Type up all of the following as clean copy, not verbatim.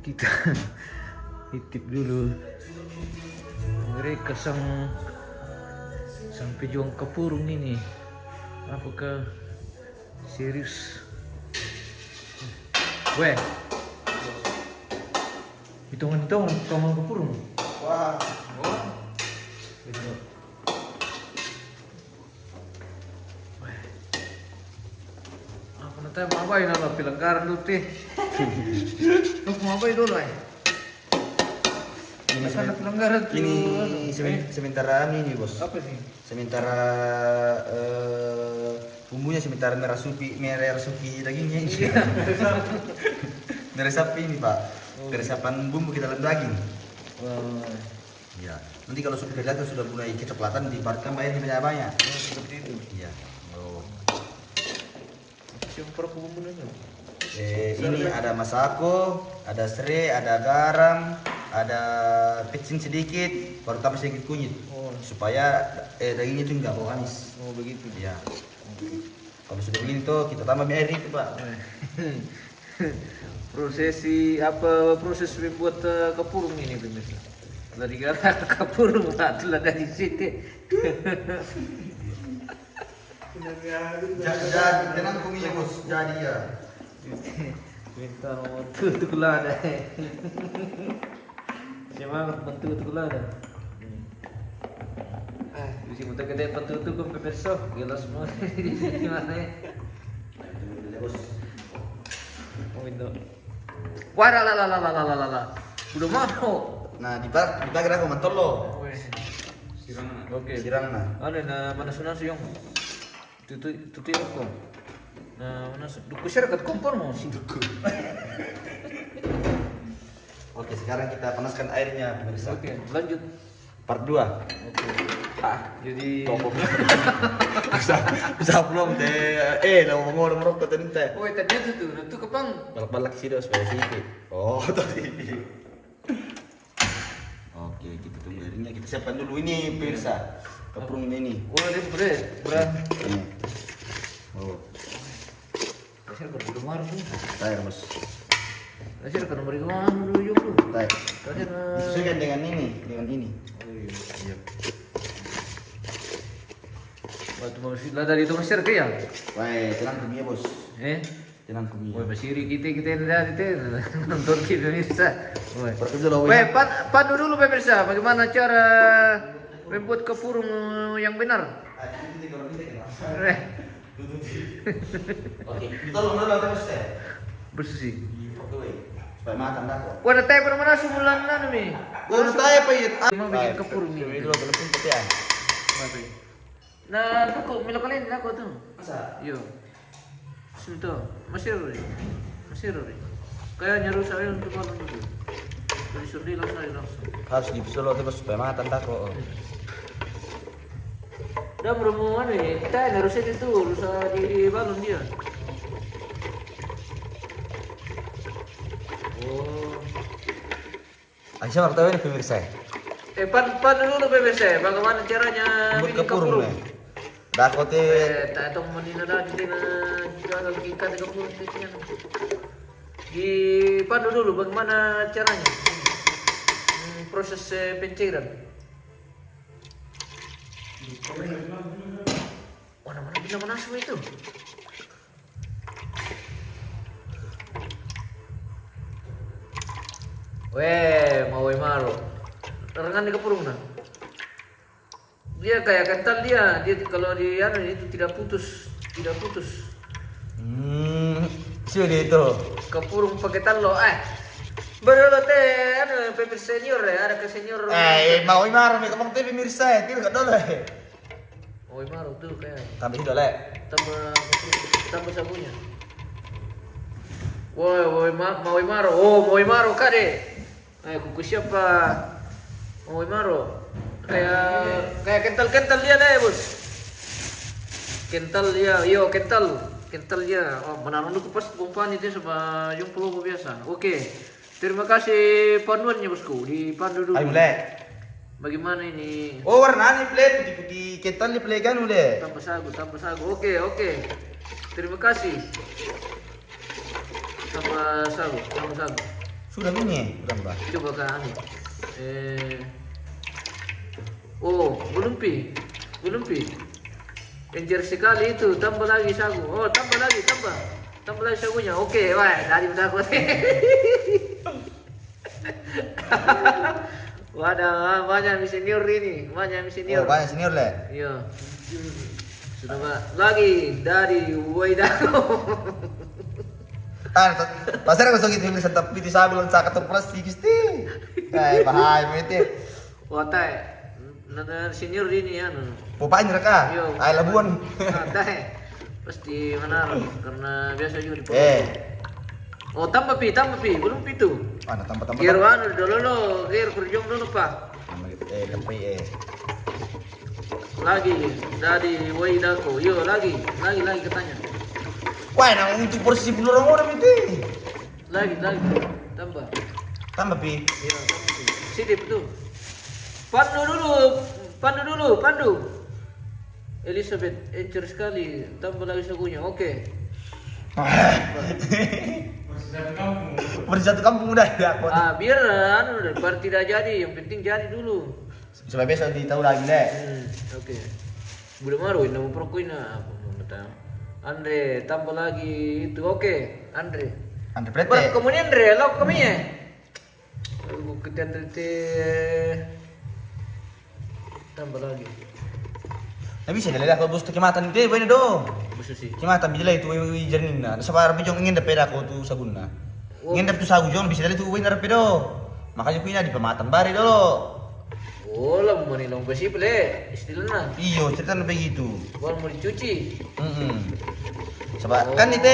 kita titip dulu mereka sang pejuang kapurung ini. Apakah serius? Weh, hitungan kamu kapurung. Wah, apa nanti mau ngapain nama pelanggaran dulu teh? Lu mau ngapain dulu Masalah pelanggaran tuh. ini sementara ini bos. Apa sih? Sementara bumbunya sementara merah supi dagingnya ini. Merah sapi ini pak. Peresapan bumbu kita dalam daging. Ya. Nanti kalau sudah kelihatan sudah mulai kecoklatan dipadatkan banyak banyak. Seperti itu. Iya. Oh. Siapa bumbunya? Ini ada masako, ada serai, ada garam, ada pecin sedikit, baru tambah sedikit kunyit. Oh, Supaya dagingnya itu enggak bau amis. oh begitu. Ya. Kalau sudah begini tuh kita tambah air itu pak. Proses membuat kapurung ini pemirsa. Dari gara kapurung itulah dari situ. Jangan kuminya bos, jadi ya. Minta nomor tuh lada. Semangat bantu tuh lada. Bisa muter gede bantu tuh ke pemirsa. Gila semua di mana ya? Bos. Oh itu. Wah la. Udah mau. Nah di pagar aku mantol lo. Oke. Sirang nah. Ada mana sunan sih yang tutu aku. Nah mana duku syarakat kompor mau sih. Oke sekarang kita panaskan airnya pemirsa. Oke lanjut. Part 2. Oke. Jadi. Bisa belum teh? Mau ngomong merokok tadi teh. Oh ternyata tuh kepang. Balak-balak sih dong supaya sedikit. Oh tadi. Oke kita tunggu airnya. Kita siapkan dulu ini pemirsa. Kapurung ini. Oh ini berat. Ini. Oh. Kasih berbulu marah tuh. Air bos. Kasih kan beri uang dulu yuk lu. Baik. Kasih Disesuaikan dengan ini. Oh iya. Waktu mau sila dari itu Mesir ke ya? Baik, tenang kumia bos. Tenang kumia. Woi Mesiri kita dari itu nonton kita pemirsa. Woi. Perkerja lo. Woi pandu dulu pemirsa. Bagaimana cara membuat kapurung yang benar? Oke, kita lo mana terus teh? Bersih. Supaya makan dah kok. Wah, tayo pa naman sumulan na namin. Udah tayo pa yun. Mau bikin kapurung Ini ini. dulu telepon peti ya. Nah, tuh milo kalian ako tuh. Masa? Yo. Sunto, Mesir. Kaya nyaru saya untuk malam dulu. Dari Surdi langsung. Harus dipsolo terus supaya makan dah kok. Dah berhubungan nih, kita harusnya itu rusak di balon dia. Oh. Aisyah mau tahu ini pemirsa. Pan dulu pemirsa, bagaimana caranya Buat bikin kapurung. Dah kok teh. Tak tahu manina dah di sana jual ikan kapurung itu. Di pandu dulu bagaimana caranya proses pencairan. Mana bisa menasuh itu? Mau maro. Rengan di kapurung nah. Dia kayak kental dia kalau di itu tidak putus. Siapa dia itu? Kapurung pakai talo Baru teh pemir senior ya, ada ke senior. Mau marah nih kamu teh pemirsa ya, tidak dole. Mau maro tuh kayak Tambah dole. tambah sabunnya. Woi, mau maro. Mau maro kade. Kuku siapa? Mau maro. Kayak kental dia deh, Bos. Kental dia. Kental dia. Oh, menaruh dulu pas pompan itu sama yung pulau biasa. Oke. Terima kasih panduannya, Bosku. Dipandu dulu. Ayo mulai. Bagaimana ini? Oh warna nih play putih kental nih play kan udah. Tambah sagu. Oke. Terima kasih. Tambah sagu. Sudah bunyi, berapa? Coba kan anu. Oh, belum pi. Encer sekali itu, tambah lagi sagu. Oh, tambah lagi. Tambah lagi sagunya. Oke, wah, tadi udah aku. Wadah, banyak senior ini, Oh, banyak senior le. Iya. Sudah lagi dari Waidako. Pasar aku sakit ini santap piti sabulon sakat plastik isti. Bahaya mete. Wah, nada senior ini ya. Popain reka. Iya. Ay Labuan. Pasti mana karena biasa juga di Oh, tambah pi, belum pi tuh. Mana tambah. Gear anu dulu lo, gear kerjong dulu Pak. Sampai Lagi dari Waidako. Yo, lagi katanya. Wah, nang untuk posisi peluru orang itu. Lagi, tambah. Tambah pi. Iya, tambah pi. Sidip tuh. Pandu dulu. Elizabeth, encer sekali. Tambah lagi sagunya. Oke. Bersih satu kampung udah ya. Biar bar tidak jadi, yang penting jadi dulu. Supaya besok ditahu lagi deh. Oke. Belum maru ini mau prokuin apa mau tahu. Andre tambah lagi itu. Oke, Andre Prete. Kemudian Andre, lo kami ya. Aku kita tambah lagi. Tapi bisa dilihat kalau bos kematan itu boleh dong. Busu sih. Kematan bila itu jernina. Sabar pejong ingin dapat aku tuh sabunna. Ingin dapat tuh sagu jong bisa dilihat tuh boleh dapat do. Makanya punya di pematan bari dulu. Oh, lah mau nilong besi pele istilahnya. Iyo, cerita begitu. Baru mau dicuci. Sebab kan itu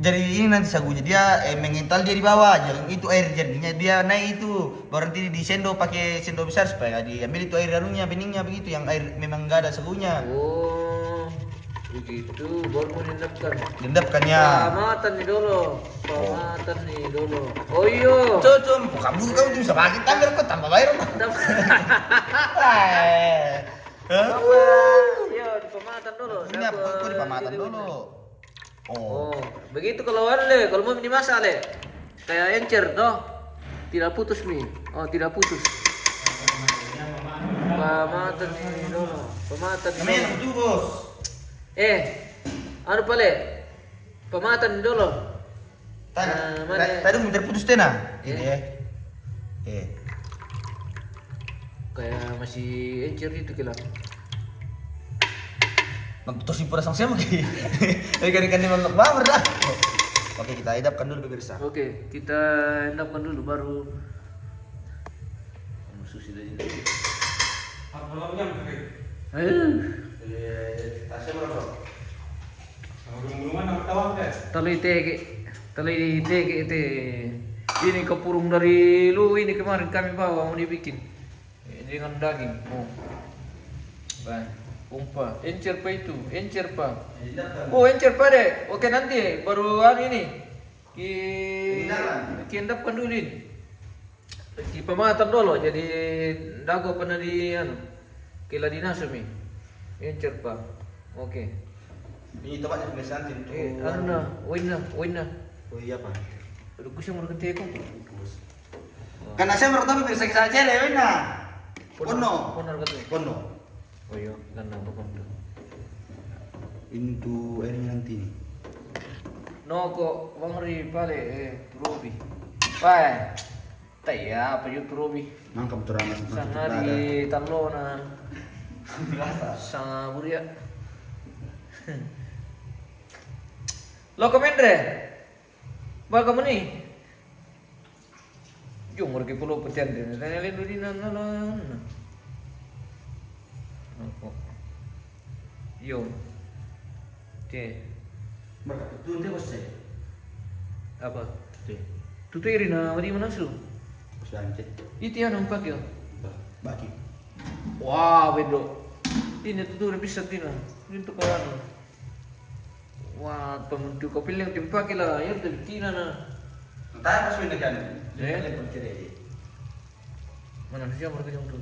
jadi ini nanti sagunya dia mengental dia di bawah, jangan itu air jernihnya dia naik itu baru nanti di sendok pakai sendok besar supaya diambil itu air anunya beningnya begitu yang air memang enggak ada sagunya. Oh, begitu baru mau dendapkan ya. Pamatan nih dulu. Oh iyo. Cocok, kamu bisa pakai tambah kok tambah bayar. Iya, di pamatan dulu. Ini apa kok di pamatan dulu? Oh, begitu kalau kalau mau dimasak le. Kayak encer toh. Tidak putus nih. Oh, tidak putus. Pamatan nih dulu. Namanya apa tuh, Bos? Anu pale. Pamatan dulu. Tadi mau terputus tena. Ini ya. Kayak masih encer itu kira. Terus pura sang siapa ki? Ikan di mantok banget dah. Oke, kita edapkan dulu pemirsa. Oke, kita edapkan dulu baru. Susi dari ini. Apa lagi yang Tasnya berapa? Rumah nak tahu kan? Tali tege itu. Ini kepurung dari lu ini kemarin kami bawa mau dibikin. Dengan daging. Oh. Baik. Umpa, encer pa itu, encer pa. Oh, encer pa deh. Oke nanti baru hari ini endapkan dulu ini. Di pematan dulu jadi dago pernah di kila dinasumi. Encer pa. Oke. Ini tempatnya pemirsa nanti untuk wina. Oh iya Pak. Aduh kusya mau keteko. Karena saya merasa pemirsa kita cele wina. Pono. Oh iya, kan apa tuh? Ini tuh airnya nanti nih. No kok wangri pale turubi. Pai. Taya apa yuk turubi? Mangkap teramas Sana di Talona. Sang buria. Lo komendre. Ba kamu nih. Jung mereka pulau petian deh. Tanya lihat di nana. Yo. Itu nanti bos saya. Apa? Tuh irina mari manasu. Bos lancet. Itu yang nampak ya. Baki. Wah, bedo. Ini tuh bisa tina. Ini tuh kawan. Wah, pementu kau pilih yang timpak lah. Ya tuh tina na. Entah apa sudah kan. Mana siapa mereka yang tuh?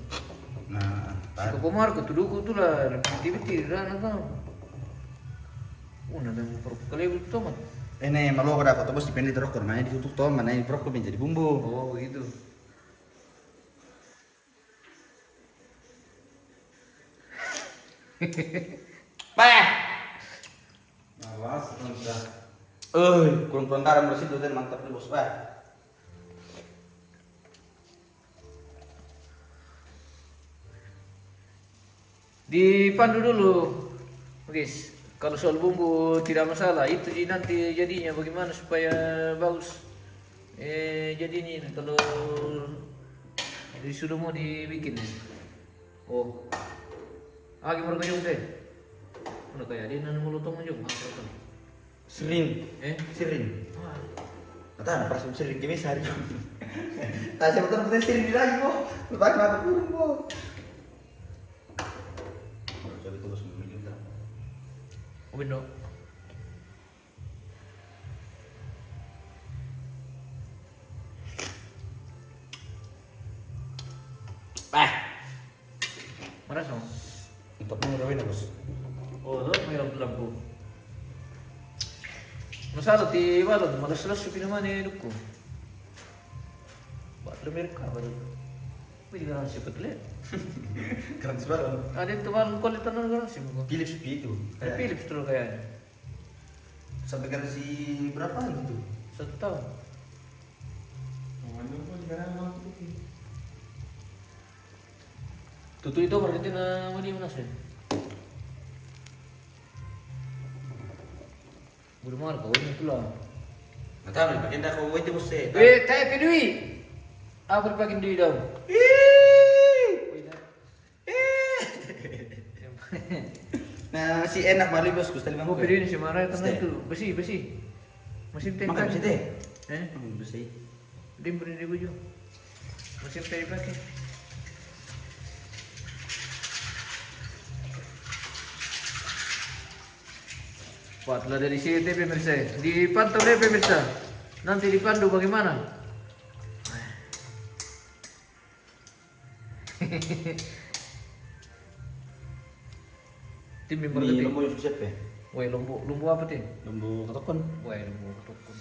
Nah, Si Komar ke tuduku tuh lah, tiba-tiba rana kan. Nada mau perkali tomat. Ini malu aku dapat bos dipendek terus karena ditutup toh mana ini perok menjadi bumbu. Oh begitu. Bah. Awas, udah. Kurang garam bersih tuh mantap nih bos. Bah. Dipandu dulu, guys. Kalau soal bumbu tidak masalah, itu nanti jadinya bagaimana supaya bagus. Jadi ini kalau sudah mau dibikin. Oh, gimana kayong deh? Ano kaya? Di na namulutong mo yung Sering. Sering. Kata pas sering kami sehari. Tak siapa tahu kita sering lagi kok. Lupa kenapa kurang kok. Coba itu bos minum dah. Ubin no? Mana song? Untuk mengurangin bos. Oh, may lampu. Masalah di balon, malas-malas yung pinaman ni Luko. Ba't lumir ka ba doon? Pwede ka nang sipat ulit. Keren sebalon. Ada yang tumalong kulit ano na sih mo? Philips P itu. Philips terus kayaknya. Sampai garansi berapa gitu? 1 tahun. Ano po, sekarang mga puti. Tutu itu berarti na mali mo na siya. Udah marah kau ini pula. Nggak tahu nih, pakai dah kau itu bos saya. Tayo kedui. Apa pakai duit dong? Nah, si enak mali bos, gusto limang Mau pilih si marah tanah itu besi. Mesin teh. Makan besi teh. Besi. Besi. Dia beri dia baju. Mesin teh pakai. Buatlah dari sini pemirsa. Dipantau deh pemirsa. Nanti dipandu bagaimana? Tim member Ini gede. lembu yang siap ya? Woi lumbu apa tim? Lembu ketokon. Woi lumbu ketukun.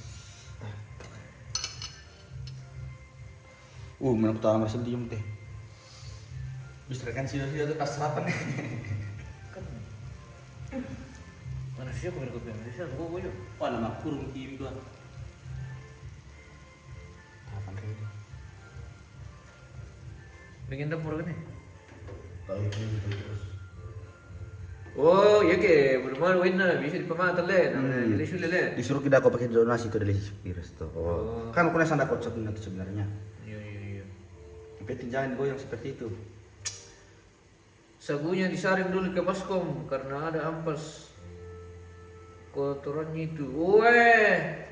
Mana aku tahu masih diem teh. Bisa kan sih tuh pas sarapan. Kan. Mana sih aku berikut Malaysia? Gua boyo. Oh, nama kurung kiwi dua. Kapan itu? Bikin dapur kan nih? Tahu itu terus. Oh, ya ke, bermain wina bisa dipamatan le, jadi sulit le. Disuruh kita kau pakai donasi itu dari Spiris tuh. Oh. Kan aku nanya kocok itu sebenarnya. Iya. Tapi jangan goyang seperti itu. Sagunya disaring dulu ke baskom karena ada ampas kotorannya itu. Weh,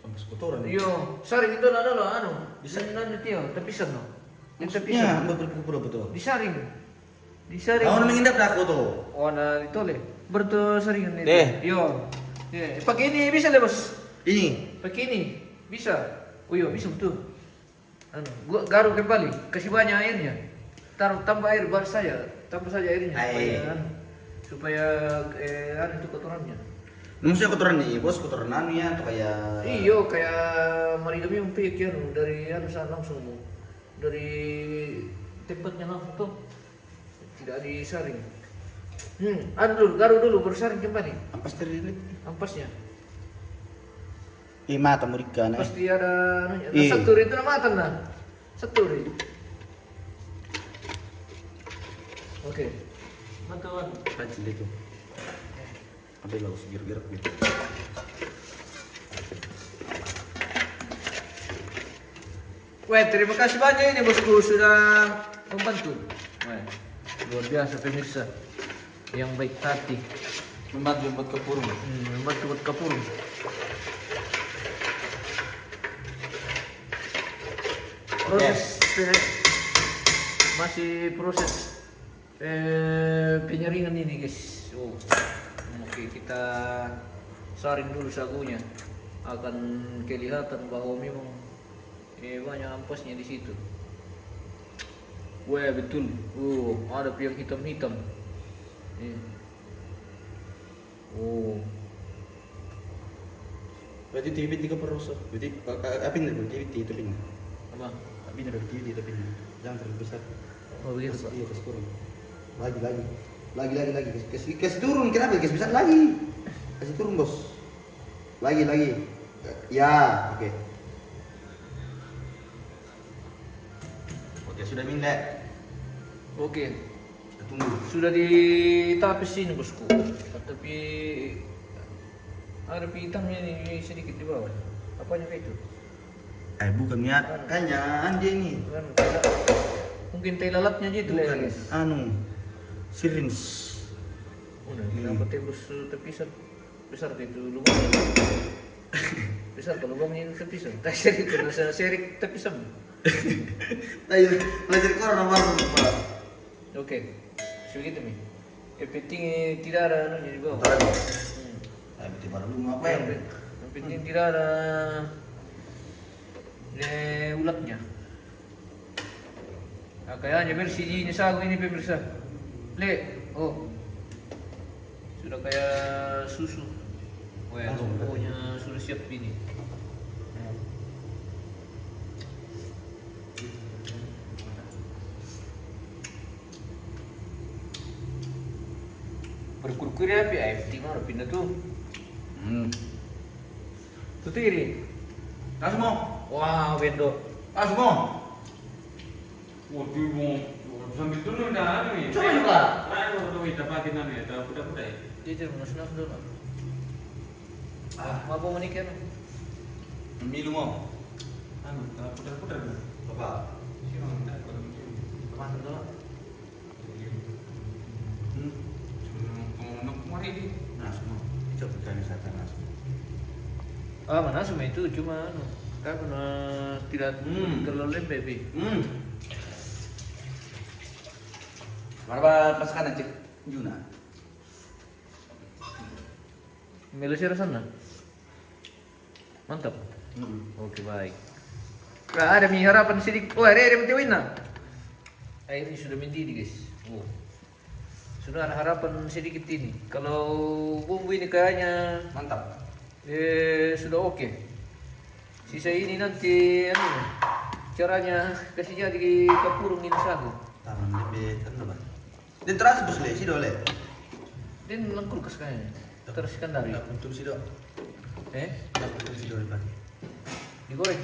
Ampas kotoran. iyo, saring itu ada loh, bisa nanti ya, tepisan loh. Yang Maksudnya, tepisan, berpura betul. disaring. Kau mengindap dah aku tuh. Oh, nah itu le, bersaringan itu. Deh. Iyo, pakai ini bisa le bos. Ini. Pakai ini bisa. Oh iya bisa betul. Gua garuk kembali, kasih banyak airnya. Taruh tambah air baru saja, tambah saja airnya supaya itu kotorannya. Maksudnya kotoran nih, bos kotoran anu ya atau kayak Iyo kayak marigami yang pik ya, dari sana langsung dari tempatnya langsung tuh, tidak disaring. Garuk dulu bersaring kembali. ampas teririt. Ampasnya. Mata murika nah. Pasti ada anunya. Iya. Saturi itu nama nah. Saturi. Oke. Mantuan. Kecil itu. Ada lagu segir-gerak gitu. Weh, terima kasih banyak ini bosku sudah membantu. Weh, luar biasa pemirsa. Yang baik hati. Membantu buat kepurung. Membantu buat kapurung. Proses masih proses penyaringan ini guys. Oke, kita saring dulu sagunya. Akan kelihatan bahwa memang banyak ampasnya di situ. Wah betul. Ada yang hitam-hitam. Berarti TV tiga perosok. Berarti apa ini? TV tapi ini. Apa? Tapi ini ada TV tapi ini. Jangan terlalu besar. Oh begitu Pak. Iya, kasih turun. Lagi. Kasih turun. Kenapa? Kasih besar lagi. Kasih turun bos. Lagi. Ya, oke. Oke, sudah mindek. Oke. Kita tunggu. Sudah ditapis sini bosku. Tapi ada hitamnya nih sedikit di bawah. Apanya itu? Bukan niat. Kayaknya dia ini. Mungkin tai lalatnya gitu lah Bukan. guys. Syringe. Udah, kenapa tembus terpisah? Besar ke itu lubang. Besar ke lubangnya itu terpisah. Tak seri itu rasa seri terpisah. Ayo, belajar corona baru Pak. Oke, segitu nih. Yang penting tidak ada anunya di bawah. Bentar lagi. Berarti baru lu ngapain? Yang penting tidak ada ulatnya. Nah, kayaknya bersih ini sagu ini pemirsa. Sudah kayak susu. Wah, pokoknya sudah siap ini. Berkurkur ya, tinggal pindah tuh. Tuh tiri. Langsung mau. Wah, bendo. Langsung mau. Waduh, mau sambil dulu dah anu. Coba juga. Ayo tuh kita pakai anu ya, budak-budak. Dia jadi senang dulu. Apa mau menikah? Milu mau. Anu, budak-budak. Apa? Siapa tak kalau Masuk dulu. Mari di. Langsung mau. Coba kami satar langsung. Mana semua itu cuma karena tidak terlalu lembek, Bi. Mana pas kanan cek Juna. Malaysia sana. Mantap. Oke, baik. Ada harapan sedikit. Oh, ada mentiwin nah. Ini sudah mendidih, guys. Sudah ada harapan sedikit ini. Kalau bumbu ini kayaknya Mantap. sudah oke. Sisa ini nanti caranya kasih jadi kapurung ini sagu. Tangan lebih tenang. Dan terasa bos le, sido le. Dan lengkul ke kayaknya. Terus kan dari. Enggak betul sido. Enggak betul sido lagi. Digoreng.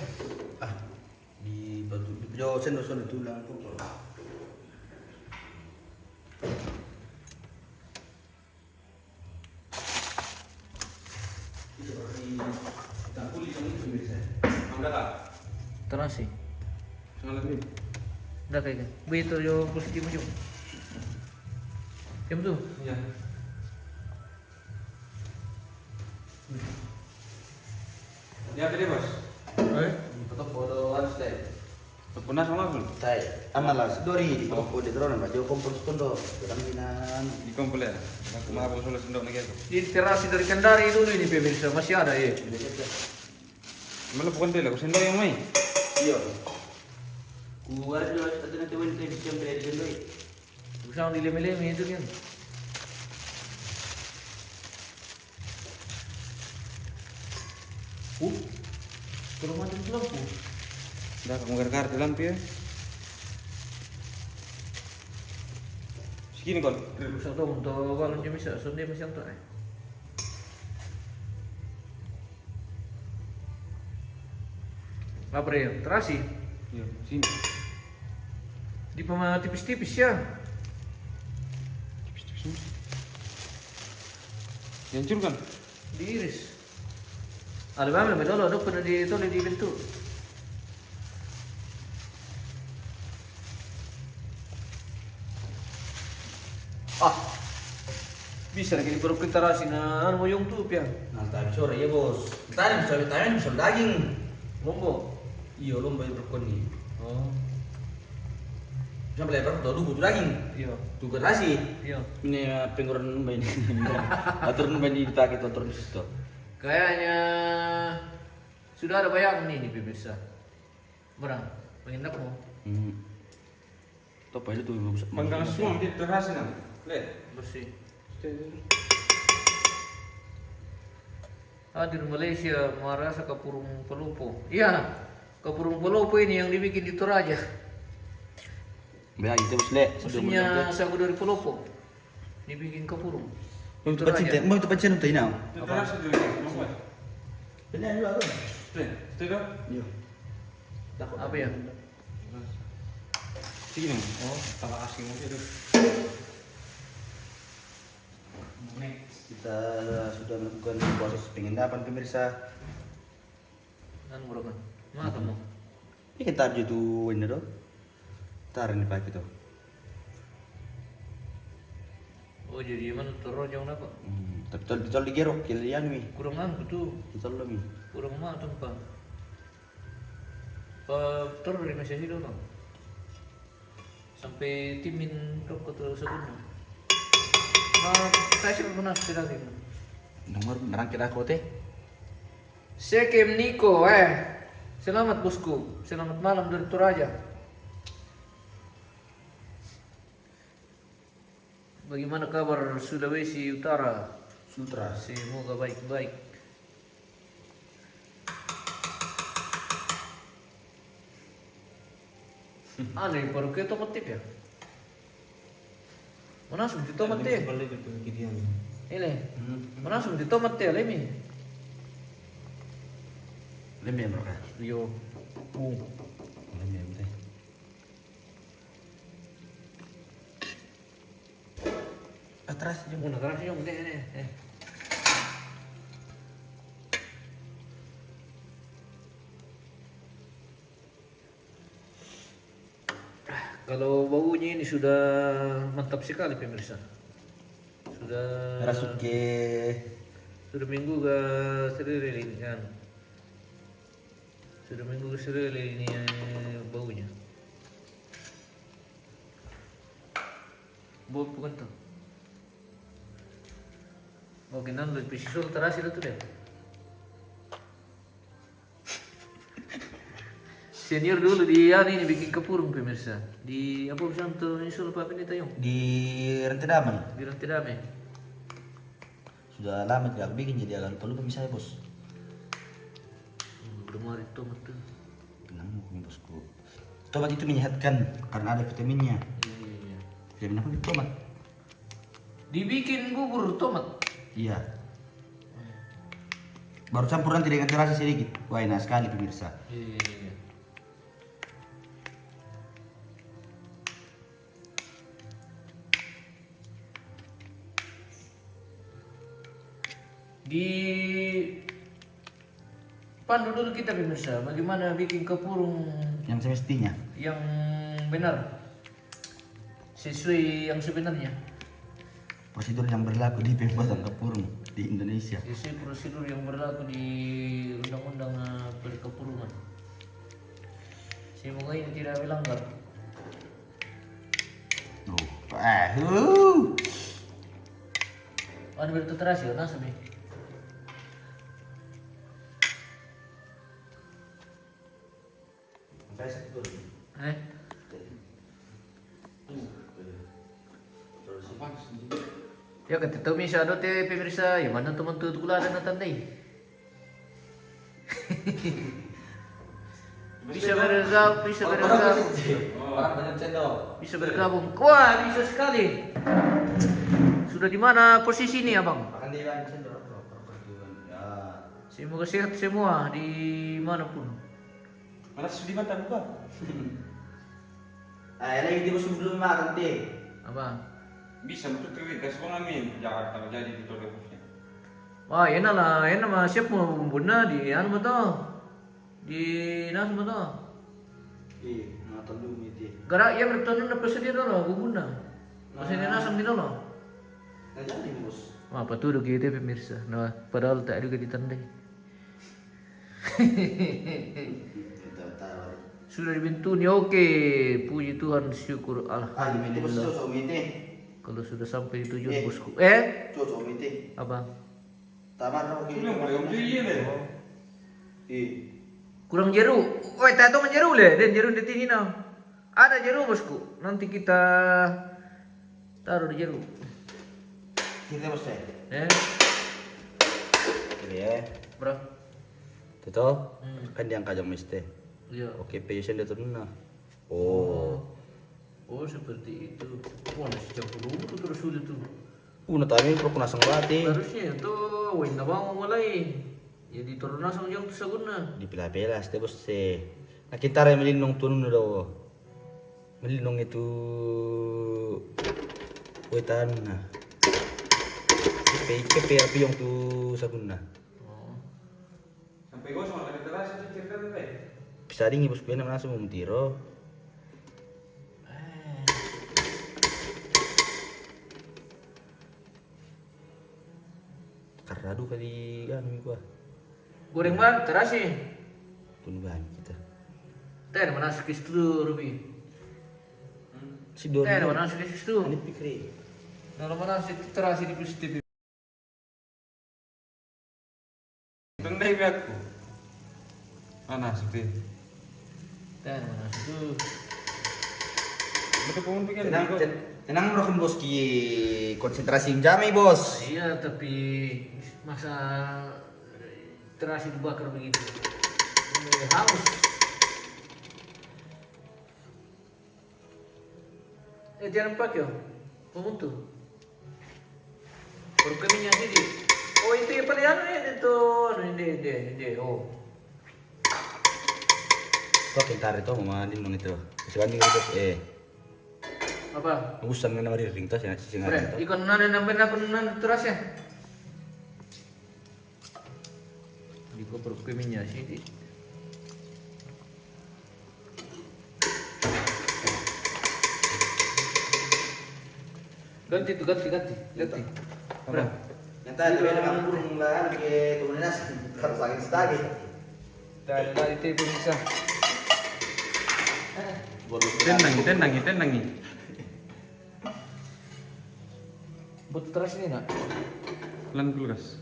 Di batu di pojok sendok sono tulang pokok. Tak boleh kamu itu bisa. Ambil tak? Terasi. Sangat lebih. Dah kayaknya. Begitu yo posisi macam. Jam tu. Iya. Dia apa dia bos? Tetap bodo harus deh. Pernah sama belum? Saya analis dori di pokok di drone Pak. Jo kompor kondo. Kaminan. Di kompol ya. Aku mau solo sendok nih aku. Di terasi dari Kendari dulu ini pemirsa masih ada ya. Malah bukan dia, aku sendok yang main. Iya. Ku ada dulu ada nanti wanita di jam dari jendoi. Usang dileme-leme itu kan. Kalau macam tu lampu. Dah kamu gar-gar di lampu ya. Segini kol. Usang tu untuk kalau dia bisa sonde macam tu. Apa ya? Terasi. Iya, sini. Di pema tipis-tipis ya. Tipis-tipis ini. Hancur kan? Diiris. Ada berapa betul ada pernah dibentuk. Bisa lagi diperuk kita terasi na anu moyong tu pian. Nanti sore ya bos. Tadi bisa daging. Lombo. Iya lomba yang berkoni. Oh. Bisa belajar tuh dulu butuh daging. Iya. Tuh gerasi. Iya. Ini penggoran main. Atur main di tak itu atur di situ. Kayaknya sudah ada bayangan nih pemirsa. Berang, menginap mau. Top aja tuh bagus. Panggang semua di terasi nang. Lihat. Bersih. Hadir Malaysia merasa Kapurung Pelupo. Iya, Kapurung Pelupo ini yang dibikin di Toraja. Baik, itu bos le. Maksudnya sagu dari Pelupo dibikin Kapurung. Mau itu pacin, mau itu pacin untuk inau. Itu rasa dulu. Mau buat? Ini dulu aku. Itu dah. Iya. Apa ya? Sini. Oh, tambah asing mungkin itu. Kita sudah melakukan proses pengendapan pemirsa. Anu berapa? Mana kamu? Ini kita aja tuh ini dong. Tarik nih pakai tuh. Oh jadi mana terus jauh apa? Ditol digerok kalian mi. Kurang anu tuh, Ditol lo mi. kurang mah tempat. Terus dari Malaysia sih dong. Sampai timin rokok terus sebelumnya. Saya sih pernah lagi. Nomor nerang kira aku teh. Sekem Niko, selamat bosku, selamat malam dari Toraja. Bagaimana kabar Sulawesi Utara? Sutra. Semoga baik-baik. Aneh, baru ke tomat tip ya? Mana langsung di tomat tip? Ini, mana langsung di tomat tip lemi? Lem ya mereka. Yo, Lem ya teh. Atrás yung muna keras yung ini. Kalau baunya ini sudah mantap sekali pemirsa. Sudah sudah minggu ke serele ini kan. Sudah minggu ke serele ini baunya. Bau bukan tuh. Oke, nanti pisau terasi itu deh. Senior dulu di ini bikin Kapurung pemirsa. Di apa santo Isul Pak ini tayong? di Rentedamai. Di Rantidame. Sudah lama tidak aku bikin jadi agak lupa misalnya bos. Udah mari tomat tuh. Tenang bosku. Tomat itu menyehatkan karena ada vitaminnya. Iya. Vitamin apa di tomat? Dibikin bubur tomat. Iya. Baru campur nanti dengan terasi sedikit. Wah enak sekali pemirsa. Iya. Di pandu dulu kita pemirsa, bagaimana bikin Kapurung Yang semestinya. yang benar, sesuai yang sebenarnya, Prosedur yang berlaku di pembuatan Kapurung di Indonesia. sesuai prosedur yang berlaku di undang-undang perkepurungan. Semoga ini tidak melanggar. Ano ba ito terasi? Nasa ba? Eh? Ya katito masyado te pemirsa, yung mana teman tutularan na tanday. Bisa bergabung, bisa bergabung. Wah, bisa sekali. Sudah di mana posisi ini, Abang? Semoga sehat semua di manapun. Malah sudah mantap bukan? Lagi di musim belum makan teh. Abang. Bisa betul terlihat kasih pengamin Jakarta jadi di Tokyo. Wah, enak lah, enak mah siap mau bunda di anu to. Di nas mo to. Nonton dulu itu. Gara ya bertanya na pesedia dolo, bubuna. Masih di nasam di dolo. Nggak jadi bos. Wah, patulog gitu pemirsa. Nah, padahal tak juga ditandai. Sudah dibintuni, oke. Puji Tuhan, syukur alhamdulillah. Kalau sudah sampai di tujuan bosku. Cocok meeting. Abang. Taman apa Itu yang boleh beli deh. Kurang jeru. Woi, tato menjeru le, dan jeru di sini nah. Ada jeru bosku. Nanti kita taruh di jeru. Kita bos teh. Eh, Ya. Bro. Itu kan diangkat jam mesti. Iya. Oke, passion dia turun nah. Oh. Oh, seperti itu. Wah, nasi campur itu terus sulit tuh. Tadi perlu nasang berarti. Harusnya tuh, wih, nggak mau mulai. Jadi turun langsung yang seguna. Dipilah-pilah, setiap bos se. Nah kita yang melindung turun dulu. Melindung itu. Wetan nah. KP api yang tu saguna. Sampai gua sama lagi terasa cerita tuh deh. Bisa dingin bos kuena langsung memtiro. Karadu kali anu gua. Goreng banget, terasi. Tungguan kita. Teh, mana sekis tuh, Ruby? Si Doni. Teh, mana sekis tuh? Ini pikir. Nah, mana sih terasi di TV? Tendai biakku. Mana seperti? Teh, mana tuh? Betul pun pikir Tenang bro kan bos ki konsentrasi jami bos. Iya, tapi masa terasi dibakar begitu. Ini haus. Jangan pakai yo. Pemutu. Baru kaminya sini. Oh, itu yang paling anu ya itu. Ini. Oh. Kok pintar itu mama lindung itu. Sebanding itu Apa? Usang na mari ring tas ya Bre, singaran to. ikon nana nampen aku nana terasi ya. Di ko baru kaminya sini. Ganti. Bre. Yang tadi ada kan burung lah ke komunitas harus lagi stagi. Dari itu bisa. Tendangi. Buat terus ini nak. Pelan kulkas.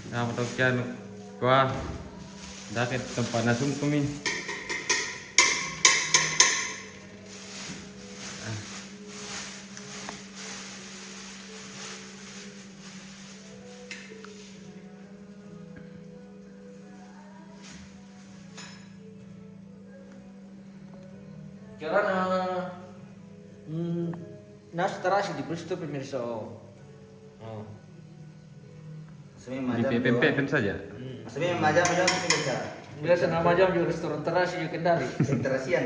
Nah, betul kian gua dah ke tempat nasum kami. Karena nas terasi di peristiwa pemirsa. Oh. Semi Di PPP saja. Semi majam bisa. Biasa nama jam di restoran terasi di Kendari. Sentrasian.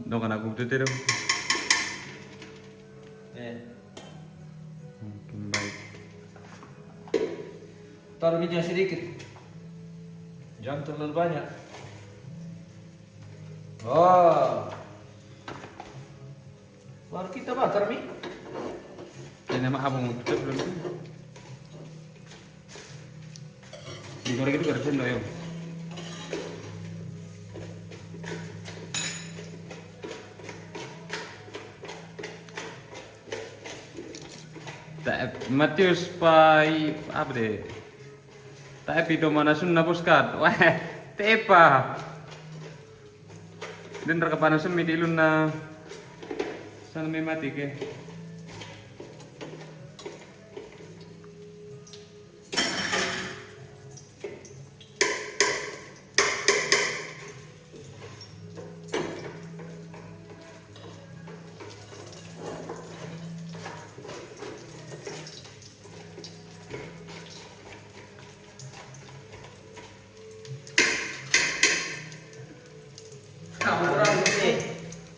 Dong kan aku betul dong. Mungkin baik. Taruh minyak sedikit. Jangan terlalu banyak. Oh. Baru kita bakar mi. Ini nama abang tutup belum? Digoreng itu garasin doyong. Matius pai apa deh? Tak epido mana sunna puskat. Wah, tepa. Dan rekapanasan midilun na sana may mati ke.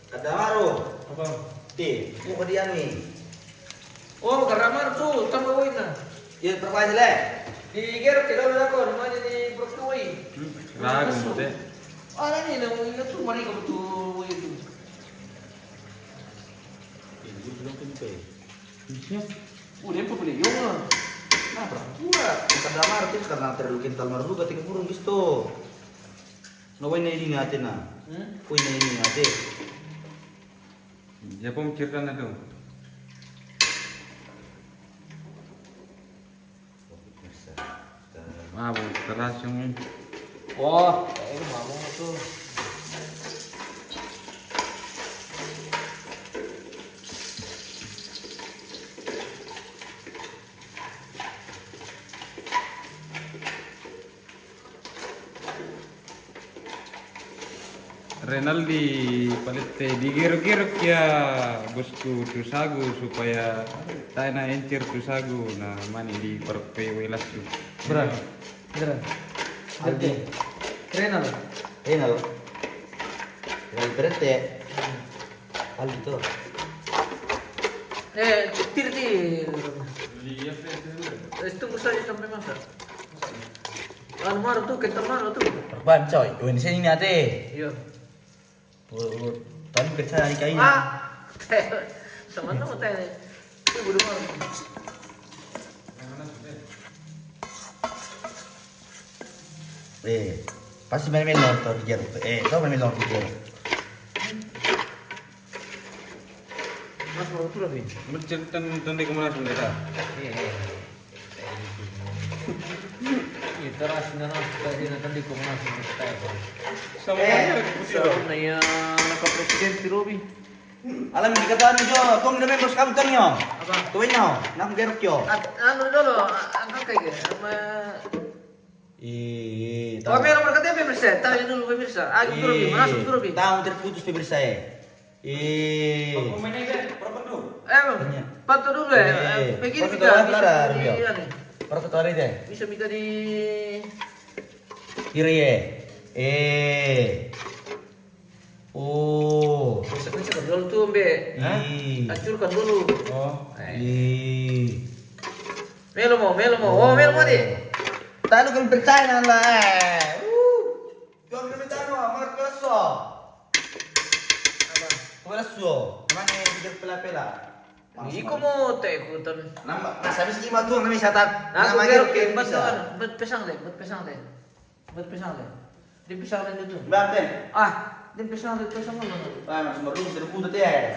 Ada maru. Apa? Ti, mau dia nih. Oh, karamar tuh, tambah win na. Ya terpakai le. Di Garut tidak ada aku, namanya di Broadway. Ragu deh. Ada nih, namanya tuh mari kamu tuh itu. Ini belum tentu. Iya. Udah apa beli? Yo mah. Nah, berapa? Kada maru ti karena terlalu kental maru juga tiga burung gitu. Nawain ini ngatin na. Kuy na ini ngatin. Ya pom cerita na dong. Mabuk keras yung Wah, ini mau tuh. Renaldi palit teh digeruk-geruk ya bosku tu sagu supaya tak na encer tu sagu nah mani di perpe welas tu. Beran. Beran. Aldi. Renal. Renal. Renal berete. Aldi tuh. Tir. Tunggu saja sampai masak. Anu maru tuh, kental maru tuh. Perban coy. Oh ini sini ate. Iya. Tadi kerja hari kain. Sama-sama teh. Itu bodo maru. Pasti main melon tuh dia. Tahu main melon dia. Mas mau tuh lebih. Bercerita tentang kemana sendiri? Iya. Teras na tadi nanti ko na sa Semuanya na ya naka-presidente Robi. Alam hindi ka tayo nyo. Kung na members kami kanyo. Apa? Tuwin nyo. Nakugerok yo. At ano dulu, ang kakay ke? Oh, meron man katanya pemirsa. Tayo dulu pemirsa. Ayo Robi, masuk Robi. Tahu terputus pemirsa Patu dulu ya. Begini Patu kita. dulu, Lara, Rio. Para ketua deh. Bisa minta di Kiri Oh. bisa dulu tuh, Mbe. Hancurkan dulu. Oh. Melo mau. Oh, melo mau deh. Tahu kan percaya lah. Kau kami tahu, amat keso. Keso. Mana yang tidak pela-pela? Iko mo teh ikutan. Nambah, sabi sa ima tuh nami satat. Aku kira ke buat pesang deh. Di pesang deh itu. Berarti, Di pesang deh itu sama mana? masih baru sudah putus ya.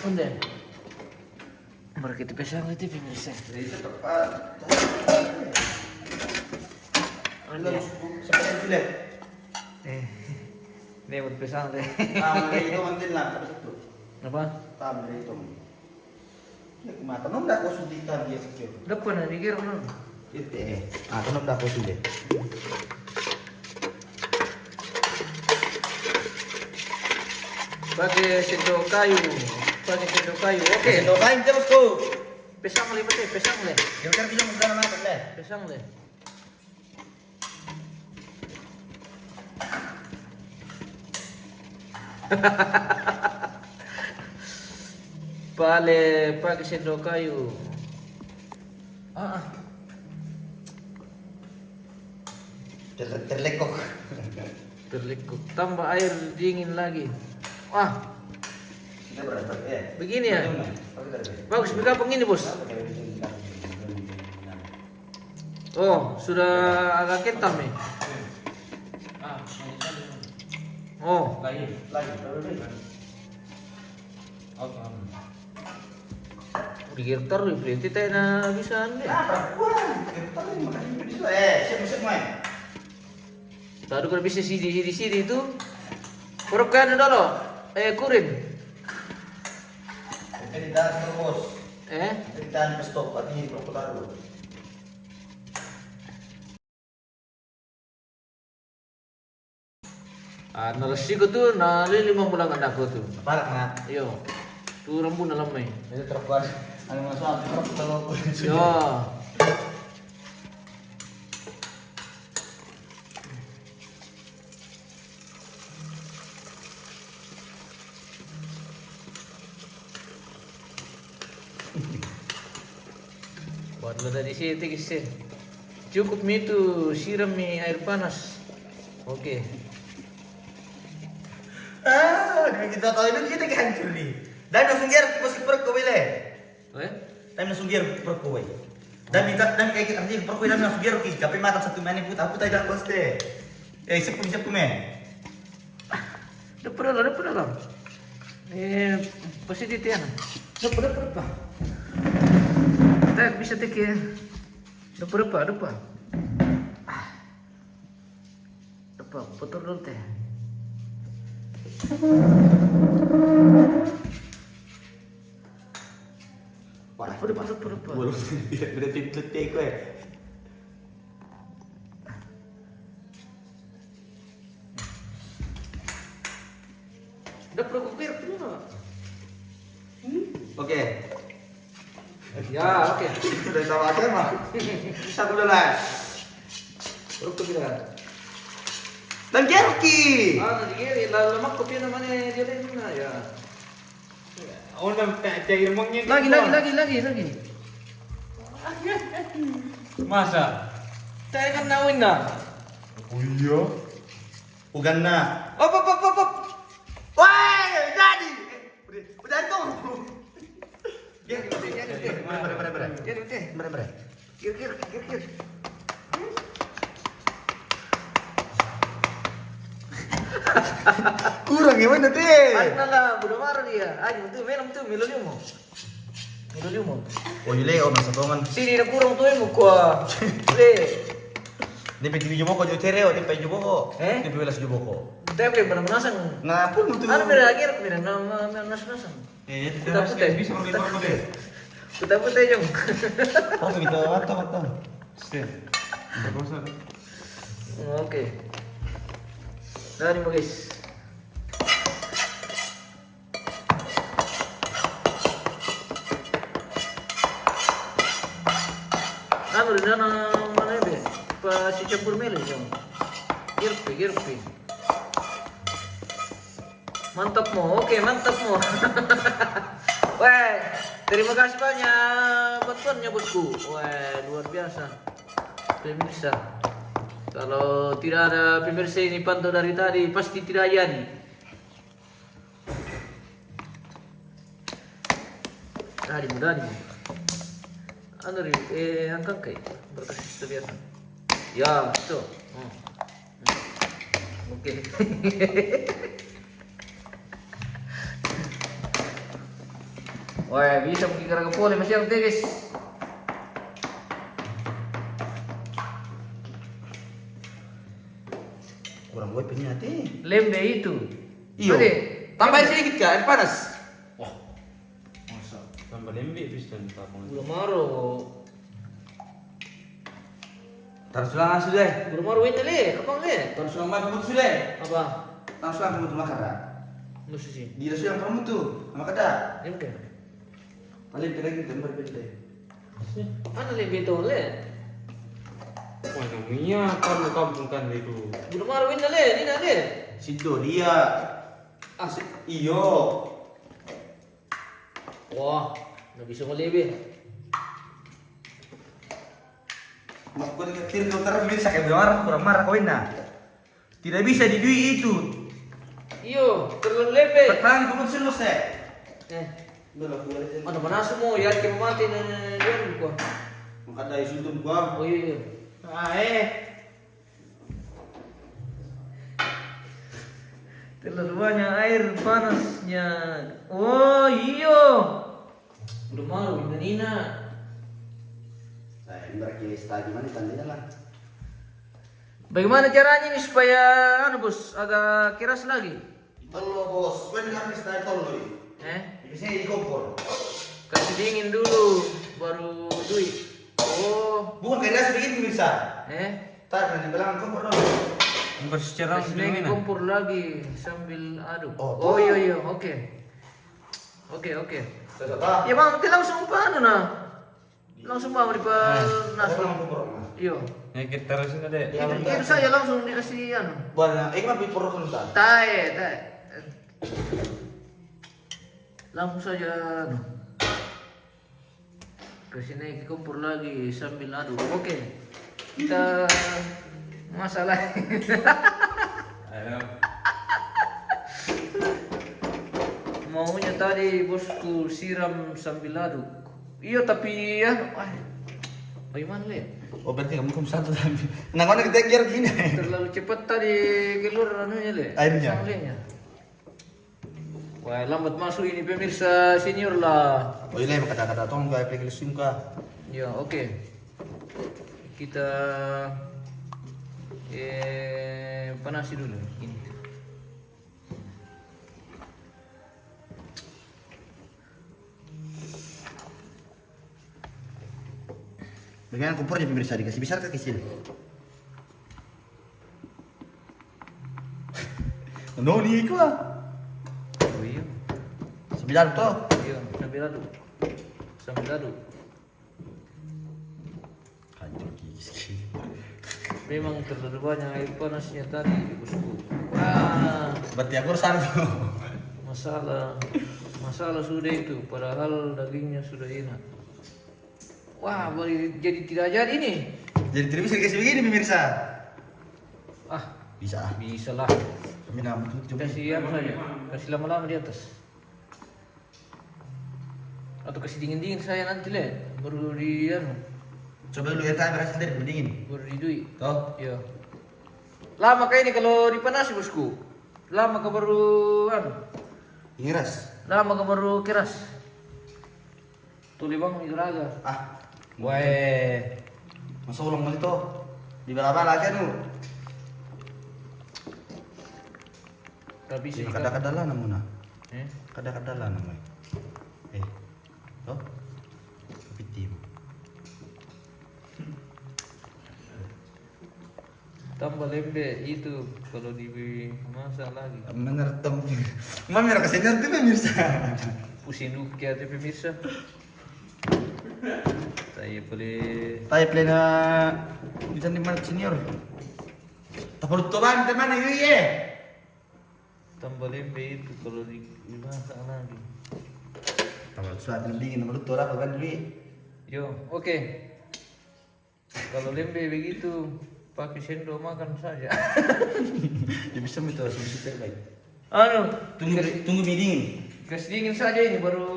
Onde? Market pesang itu pemirsa. Jadi tepat. Onde? Seperti sulit. Ini buat pesang deh. Itu mantin lah, tapi itu. Apa? Tahu itu. Ya kumata, nom dah kau suditan dia sekir. Depan na dikir no. Itu nom dah kau sulit. Pakai sendok kayu. Oke. Sendok kain terus kau. Pesang le bete, pesang le. Yang kan kita sudah makan deh. Pesang le. Pakai sendok kayu. Terlekok. Terlekuk. Tambah air dingin lagi. Sudah berapa? Begini ya. Bagus, begapang ini bos. Oh, sudah agak kental nih. Oh, Lagi. pikir terus berarti teh na bisa nih. Siap main. Tadi kalau bisa sini itu, huruf kan dulu, kurin. Jadi dah terus. Jadi dah stop, artinya diperputar dulu. Narasi ko tuh, nalilima mo lang anak ko tuh. Parah na. Yo, tuh rambu na lamay. Jadi terkuat. Ano masuk terputar ko. Yo. Buat lo tadi sih, sih. Cukup mie itu siram mie air panas. Oke. Kita tahu itu kita hancur nih. Dan langsung gear pas perut kau bile. Dan langsung gear perut kau. Dan kayak kita nanti perut kau dan langsung gear ki. Tapi mata satu menit put aku tak ada koste. Siap me. Depan dalam. Pasti di tiang. Depan apa? Tak bisa tek ya. Depan. Depan, putar dulu teh. Depan. Baru berarti letik kau. Ya, oke. Sudah tahu aja mah. Bisa udah lah. Uruk tuh kita. Dan Jerky. Nanti kiri, lemak kopi namanya dia deh mana ya? Oh, cair mangnya. Lagi. Masa? Saya kan nawin dah. Oh iya. Uganda. Op. Wah, jadi. Udah tuh. Biar. Bener. Kir. Kurang gimana teh? Ano lah, budak marah dia. Ayo tuh, minum tuh, Milodium mo. Oh yule, oh masa toman. Sini na kurang tuh mo ko. Le. Di pe video boko jo cereo, di pe jo boko. Eh? Di pe welas jo boko. Tapi benar-benar Nah, pun betul. Ano meragir, nas-nasan. Kita bisa ambil apa deh? Puta yung. Oh begitu, mantap. Oke. Dari mo guys. Ano rin na mana be? Pa si campur mele yung. Girpi. Mantap mo. Oke, mantap mo. Weh, terima kasih banyak bantuannya bosku. Wah, luar biasa. Pemirsa. Kalau tidak ada pemirsa ini pantau dari tadi pasti tidak jadi. Tadi mudah nih. Anu angkat kayak berkasih biasa. Ya, itu. Oke. Wah, bisa pergi ke poli masih yang guys. Kurang gue punya hati. Lembe itu. Iyo. Ade, Tambahin sedikit kak, air panas. Masa? Tambah lembe bisa ditapung. Belum maro. Taruh sulang sudah. Belum maro ini le, apa le? Taruh sulang mah kamu sudah. Apa? Taruh sulang kamu tuh makan. Musuh sih. Di sulang kamu tuh, sama kada. Ini kan. Paling lagi gambar beda. Mana lembe itu le? Wah, namanya kamu kampung kan itu. Belum maro ini le, ini le. Sido dia. Iyo. Wah, nggak bisa ngelebe. Mak gue diketir kau taruh bisa kayak marah, kurang marah kau nah. Tidak bisa di dui itu. Iyo, terlalu lebe. Pertanyaan kamu selesai. Ano mana semua ya kita mati na yan ko. Makada isultun gua. Oh iya. Terlalu banyak air panasnya. Oh iyo. Udah malu Nina. Saya berarti stagi mana tandanya lah. Bagaimana caranya nih supaya bos agak keras lagi? Tolong bos, gue dengar nih stagi tolong. Biasanya di kompor. Kasih dingin dulu baru duit. Oh. Bukan kayak dasar begini bisa. Tar nanti bilang kompor dong. Enggak secara Kasih dingin kompor lagi sambil aduk. Oh, iya oke. Oke. Sudah. Ya bang, kita langsung paano na? Langsung bawa di nasi. Iya. Ya kita terusin deh. Itu saja langsung dikasih Buat, mah bipor kan tak. Tae. Langsung saja kasih naik kompor lagi sambil aduk. Oke. Kita masalah. Ayo. Maunya tadi bosku siram sambil aduk. Iya tapi ya, bagaimana le? Oh berarti kamu satu tapi. Nah mana kita kira gini. Terlalu cepat tadi keluar anunya le. Airnya. Sambalnya. Wah lambat masuk ini pemirsa senior lah. Oh iya kata-kata tong gak aplikasi sim kah. Ya oke. Kita panasi dulu ini. Bagaimana kompornya pemirsa dikasih besar ke kecil? No ni ko ah. Oh iya. Sembilan toh. Iya, sambil aduk. Memang terlalu banyak air panasnya tadi, bosku. Wah, Berarti aku harus anu. masalah sudah itu. Padahal dagingnya sudah enak. Wah, jadi tidak jadi nih. Jadi tidak bisa dikasih begini pemirsa. Ah, Bisa. bisa lah. Kami nama coba. Kasih apa saja, kasih lama-lama di atas. Atau kasih dingin-dingin saya nanti le, baru di anu, Coba dulu ya berhasil dari dingin. baru di dui. Toh. Iya. Lama kayak ini kalau dipanasi bosku. Lama ke baru anu, Ngiras. lama ke baru keras. Tuh libang itu raga. Ah, Wah, masa ulang kali toh. Di bala-bala aja nu. tapi sih. Kada-kada lah namuna. Eh, Kada-kada lah namanya. Toh. Pitim. tambah lembe itu kalau dimasak lagi. Menertem. Mami mereka senior tuh pemirsa. Pusing dulu kayak pemirsa. Saya boleh. Tayo plena bisa di mana senior. Tapos tuban teman ayo ye. Tambah lembe itu kalau dimasak lagi. Tapos suatu dingin nama luto lah kan dulu. Yo, oke. Kalau lembe begitu, pakai sendok makan saja. Ya bisa itu solusi terbaik. Anu, Tunggu mie dingin. kasih dingin saja ini baru.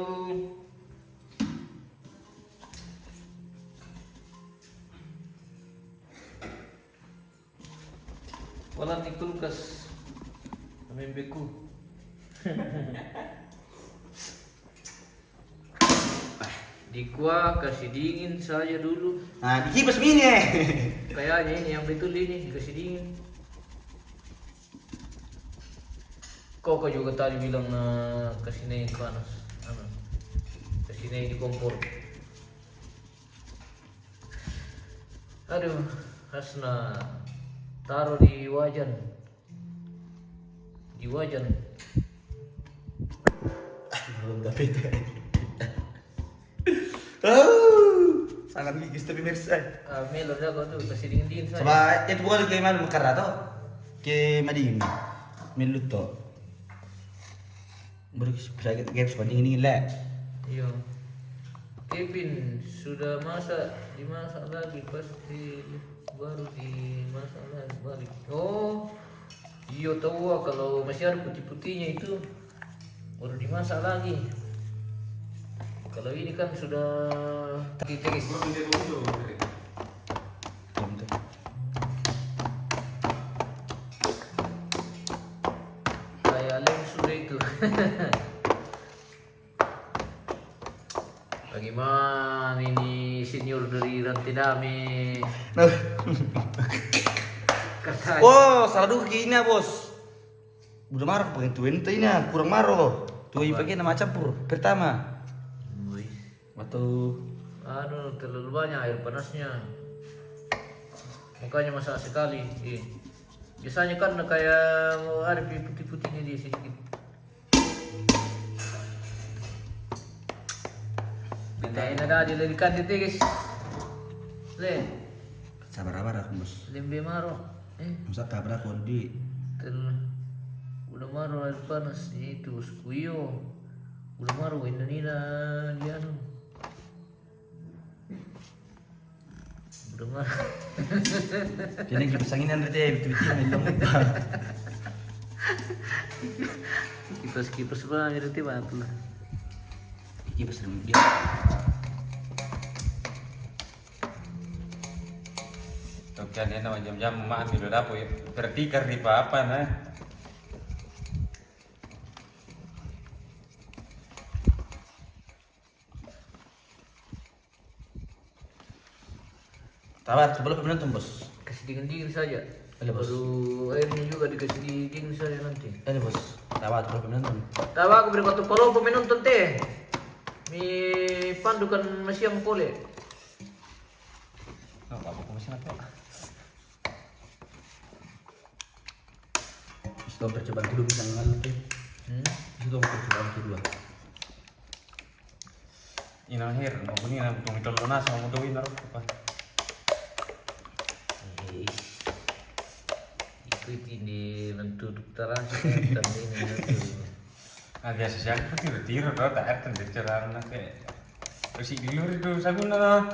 Walau di kulkas, lembeku. Di kuah kasih dingin saja dulu. Nah, dikipas mie nih. Kayaknya ini yang betul ini dikasih dingin. Kok juga tadi bilang kasih naik panas. Ano? Kasih naik di kompor. Aduh, Hasna taruh di wajan. Di wajan. Belum tapi. Sangat gigis tapi pemirsa. Melon dah kau tu kasih dingin saja. Coba itu bukan ke mana mekar atau ke mading. Milut to. Baru bisa kita suka dingin lah. Iya. Kevin sudah dimasak lagi pasti baru dimasak lagi balik. Oh, iya tahu kalau masih ada putih-putihnya itu baru dimasak lagi. Kalau ini kan sudah kita kayak lem sudah itu. Bagaimana ini senior dari Rantai Dame? Katanya. Oh, salah dulu ini bos. Udah marah pengen tuin ini kurang marah. Tuh pakai nama campur pertama. Atau Aduh, terlalu banyak air panasnya. Makanya masak sekali. Biasanya kan kayak ada putih-putihnya di sedikit. Nanti ada dilirikan itu guys. Le, sabar-sabar aku bos. lembe maro. Masa tabrak aku di Udah maro air panas itu bosku iyo. Udah maro Indonesia dia anu. Udah maro. Kini kipas angin nanti betul-betul melong. Kipas-kipas lah ngerti banget lah. Kipas dia. Tuh dia nama jam-jam mak ambil dapur ya. Bertikar di apa nah. Tawar, coba lebih menonton bos. Kasih dingin-dingin saja. Boleh, Bos. Baru airnya juga dikasih dingin saja nanti. Ini bos, tawar coba lebih menonton. Tahu aku beri waktu polo pemenonton teh. Mi pandukan masiam pole. Oh, apa masih apa? Sudah percobaan kedua bisa ngal tuh. Sudah percobaan kedua. Ini akhir, mau ini nak tunggu telur nasi mau doin apa? Ikuti di duduk terasa dan ini nanti. Ah biasa sih aku tiru kau tak ada dari cara kayak terus di luar itu sagu na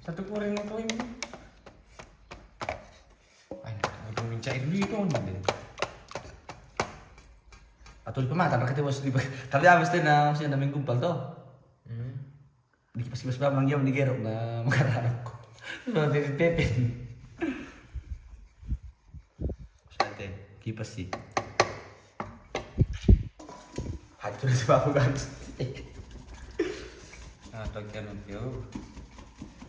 satu kuring atau ini. Udah mencari dulu itu mana? Atau di pemata mereka bos di tapi habis itu masih ada minggu kumpul tuh. Di kipas bang jam digerok na makarang ko. Sudah pepin. Santai kipas sih. Hancur sebab aku kan. Atau kan itu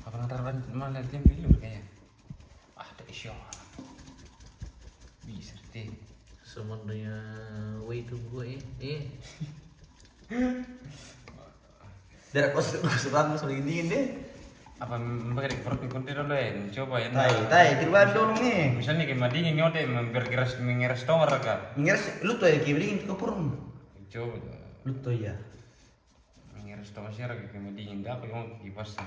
apa nataran mana dia dulu kayaknya. Ada isu. Bisa deh. Semuanya way to go Dari kos sebab musuh dingin deh. Apa pakai perut kontainer lain coba ya. Tai tiruan dulu nih. Misalnya kayak madingin nyode bergeras mengeras tower kak. Mengeras lu tuh ya kibring ke purun. Coba Lu tuh ya. mengeras tower sih lagi kayak madingin dah aku yang kipas.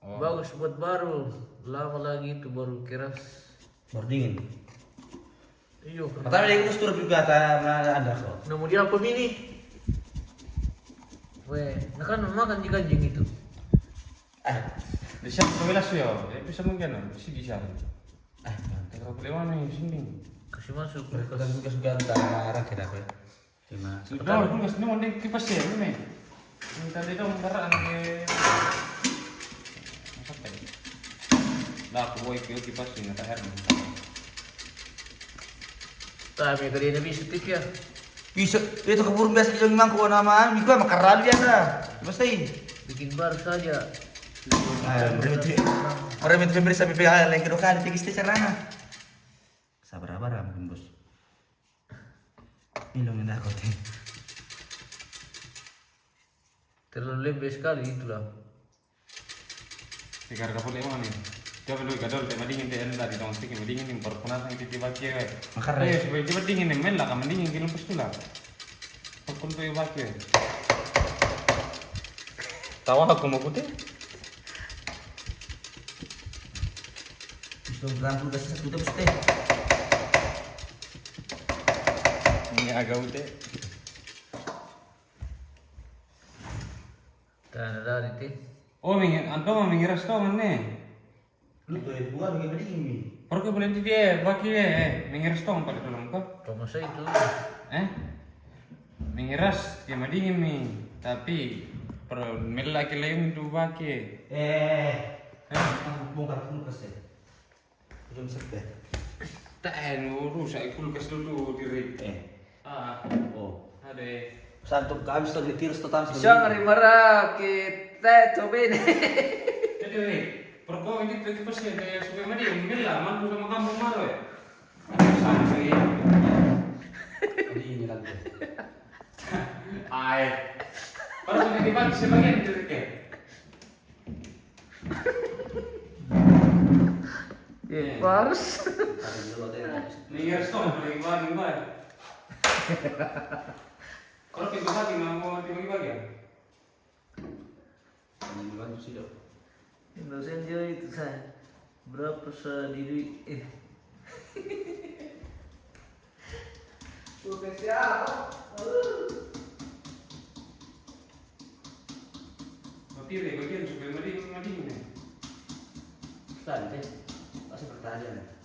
Oh. Bagus buat baru. Lama lagi itu baru keras. Baru dingin. Iyo. Pertama dia kustur juga ada kok. Namun dia apa ini? Weh, nah kan makan jika anjing itu. Bisa kebelas ya, bisa mungkin bisa. Kalau lewat nih sini. Kasih masuk. Kan juga antara kita apa? Cuma. Sudah, aku nggak seneng nih kipas ya ini. Minta dia dong karena ke. Sampai. Lah aku bawa kipas ini tak ada. Tapi tadi ini bisa tip ya. Bisa itu keburu biasa jeung mangku nama minggu mah karena biasa. Mesti. Bikin baru saja. Orang itu beri sampai PH yang kedua kali tinggi caranya. Sabar-sabar mungkin bos. Ilangin aku teh. Terlalu lembek sekali itulah. Tiga kapal lewat nih. Coba dulu kadang tema dingin dia anda di domestik yang dingin yang perpunatan itu tiba kia. Makar. Ayo supaya coba dingin yang main lah kamu dingin kirim pasti lah. Perpun tuh tiba kia. Tawa aku mau putih. Bisa berlampul ke satu terus teh. Ini agak putih. Dan ada itu. Oh, antum mengiras tau mana? Lu tuh bukan lagi berdingin. Pergi boleh dia, baki mengiras tau pakai tolong kau. Rumah saya itu. Mengiras dia mah dingin nih, tapi per laki lain tu baki. Bongkar kulkas ya. Belum sampai. Tak rusak kulkas dulu diri. Oh. Ada. Santuk kami sudah ditirus total. Bisa ngari marah kita coba ini. Jadi perkong ini lagi pas ya kayak supaya mandi mungkin lah mantu sama kamu malu ya. Sampai. Ini lagi. Ay. Kalau sudah dibagi sebagian itu ke. Harus. Mengiras tau lagi bagi. Kalau pintu bagi mau dibagi ya? Dibantu sih dok. Dosen dia itu saya berapa sediri Bukan siapa? Batir supaya mandi nih. Santai. Masih pertanyaan.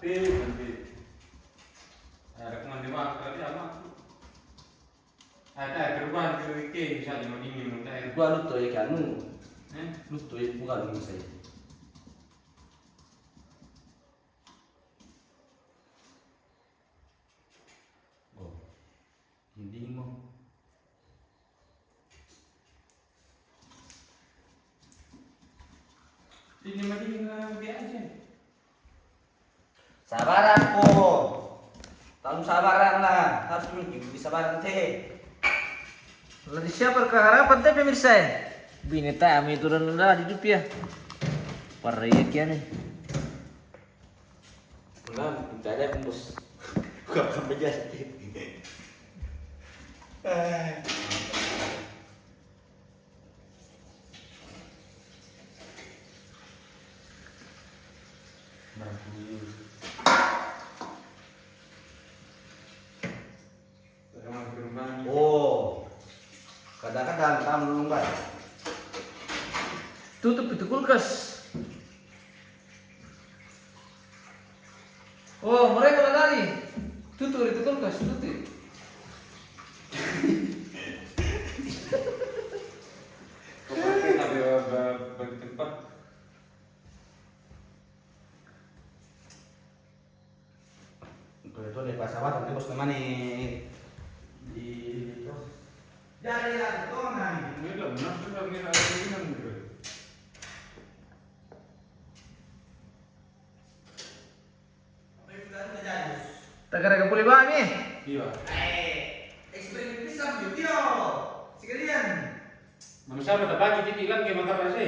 Nanti. Ada kemana bang? Tadi apa? Ada perubahan ke misalnya mau dingin minta air. Gua luto ya kan luto ya bukan ini saya. Oh. Ini mau. Ini mah dingin biar aja. Sabaran po. Tahu sabaran lah. Harus bisa sabaran teh. Lalu siapa keharapan teh pemirsa? Bini kami turun rendah di hidup ya. Parah ya kian nih. Enggak, tidak ada bos. Bukan bejas. Oh, kadang-kadang tamu lumbat. Tutup itu kulkas. Oh, mereka lari. Tutup itu kulkas, tutup. Tempat Kalau itu ada pesawat nanti bos temani di terus. Jadi lah, tuh nani. Tak kira boleh bawa ni. iya. Eksperimen pisang video. Sekalian. Masa pada pagi kita ilang ke makan nasi.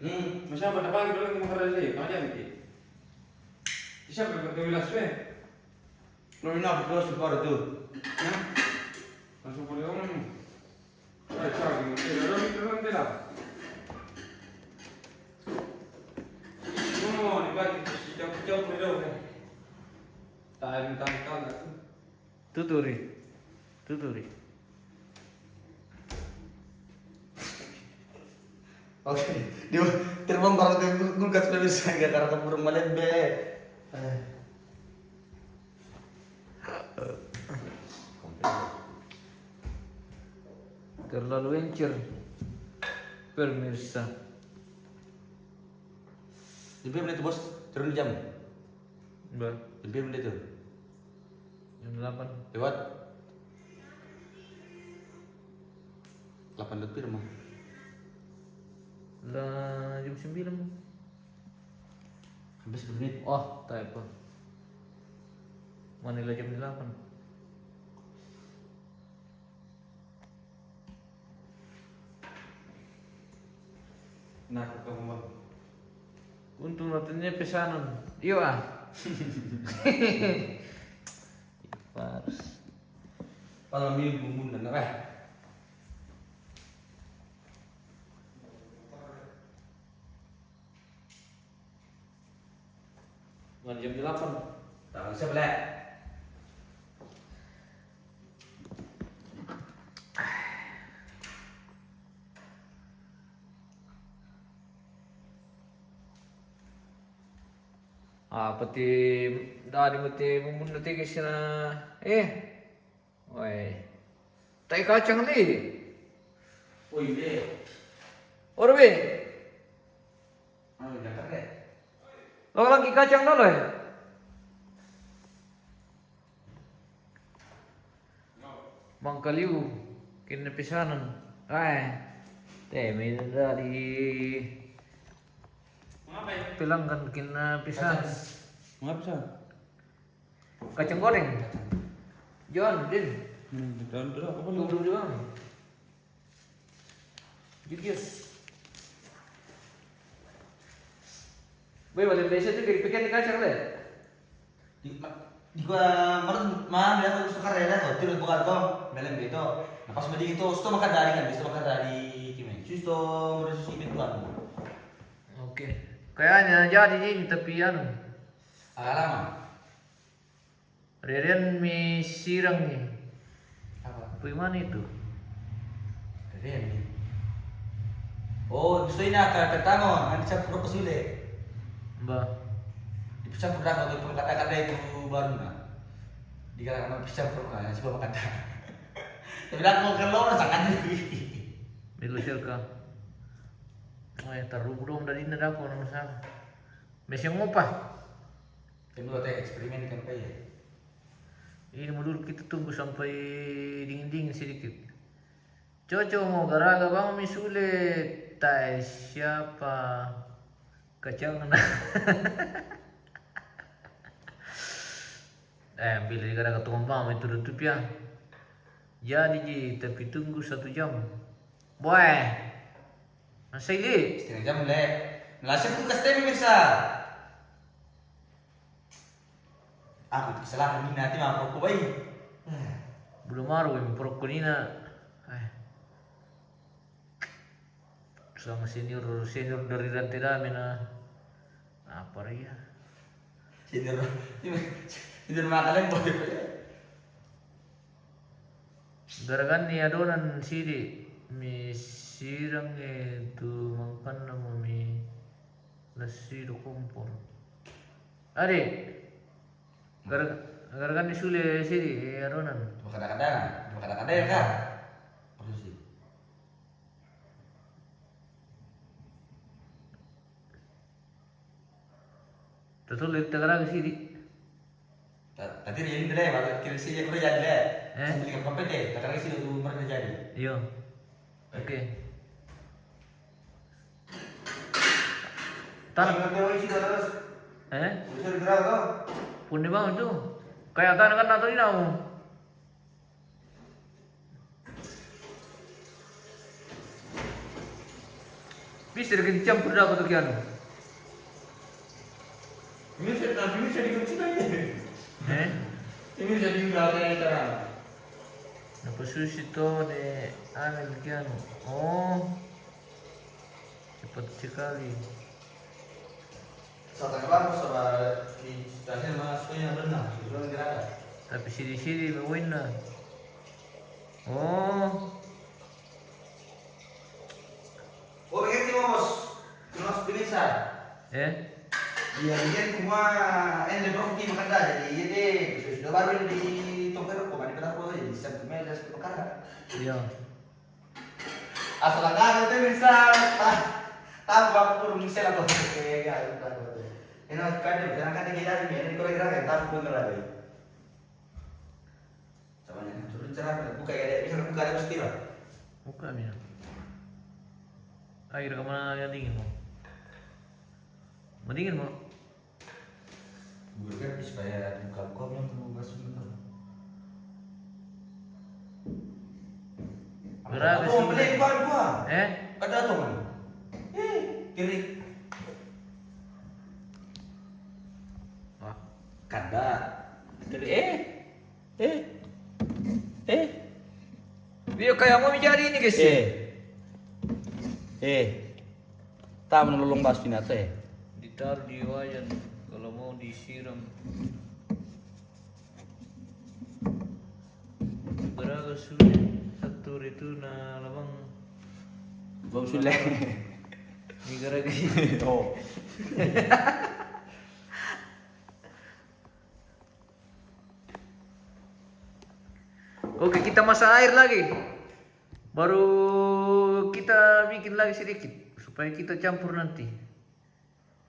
Hmm. Masa pada pagi dulu ke makan nasi. Kamu jangan kita. Siapa yang berkewilas we? Lo ini apa terus baru tuh? Hah? Langsung boleh ngomong. Ay, cari, tidak ada. No, di pagi jauh jauh. Tahan. Tuturi. Tuturi. Oke, dia terbongkar ke kulkas bisa nggak karena keburu melebe. Terlalu encer. Pemirsa. Lebih menit bos, turun jam. Mbak, Lebih menit tuh. jam 8. Lewat 8 lebih rumah. Lah jam 9. Habis menit. Oh, tak apa. Manila jam 8. Nah, ketemu. Untung nantinya pesanan. Iyo ah. Pars. Kalau milih bumbu dan apa? Jam 8. Tanggal sebelah. Pati dari mati membunuh tiga sina woi tai kacang li Oh iya. orang be Jangan deh. lo lagi kacang dulu ya Mangkaliu kini pesanan temi dari Mengapa ya? pelanggan kena pesanan Mengapa sih? kacang goreng John Din Dan apa dulu juga Julius Boy, balik Malaysia tuh dipikir di kacang deh. Di gua malam dia tuh suka rela tuh terus bukan tuh dalam itu. Nah pas bedi itu sto makan dari kan, bisa makan dari gimana? Susto meresusi bituan. Oke. Kayaknya jadi ini tapi anu. Agak lama. Rian mie sirang nih. Apa? Bagaimana itu? Keren nih. Oh, gusto ini akal pertama, nanti saya pura pesule. Mbak. Dipecampur dah kalau kata-kata itu baru nah. Dikatakan dipecampur nah, coba kata. Tapi dah mau keluar sangat nih. Bilo sirka. Taruh belum dari ini dah aku masalah. Masih ngopah. Kedua teh eksperimen kan ya. Ini dulu kita tunggu sampai dingin-dingin sedikit. Cocok mau garaga bang misule tai siapa kacang bila garaga tumbang itu tutup ya. Jadi ji tapi tunggu 1 jam. Boy. Masih li. Setengah jam le. Nasi pun kasih pemirsa. Aku kesalahan ini nanti mah aku bayi. Belum Udah maru yang prokonina. Sama senior dari Dante Damina. Apa ya? Tidur makan boy. Garagan ni adonan sidi mi sirang itu makan nama mi nasi do kompor. Ade. Garagan ni sule sidi adonan. Kadang-kadang ya kan. Perlu sih. Betul lihat garagan sidi. Tadi jadi deh, baru kira sih aku jadi deh. Sambil dengan kompet deh, kadang sih itu mereka jadi. Iya. Oke. Tanah. terus. Bisa digerak kok. Pun di bawah itu. Kayak tanah kan atau ini kamu. Bisa dicampur dah atau kian. Ini bisa dikunci aja. Ini bisa diudah kayak cara. Apa sushi to de amel kian. Oh. Cepat sekali. Saat kelar sama di stasiun masuknya benar, sebelum gerak. Tapi sidi-sidi berwin na. Oh. Oh, begitu bos. Terus bisa. Iya, dia cuma ende berhenti makan dah. Jadi sudah baru di tongkar kok, di kota kota jadi sentimen dan perkara. Iya. Asal ada itu bisa tambah kurung misalnya kok kayak gitu. Ini kan kita ini kalau gerak kan tambah bener lagi. Sama nya turun cerah buka ya bisa buka ada pasti lah. Bukan ya. Air kemana yang dingin mau? Mendingin mau? Gue kan supaya buka yang perlu masuk betul. Berapa sih? Oh, beli gua. Ada tuh man. Kiri. Wah, Kada. dari dia kayak mau menjadi ini guys. Tak menolong basin atau Ditaruh di wajan kalau mau disiram. Berapa sulit satu itu na labang. Bau sulit. Negara gini. Oh. Oke, kita masak air lagi. Baru kita bikin lagi sedikit supaya kita campur nanti.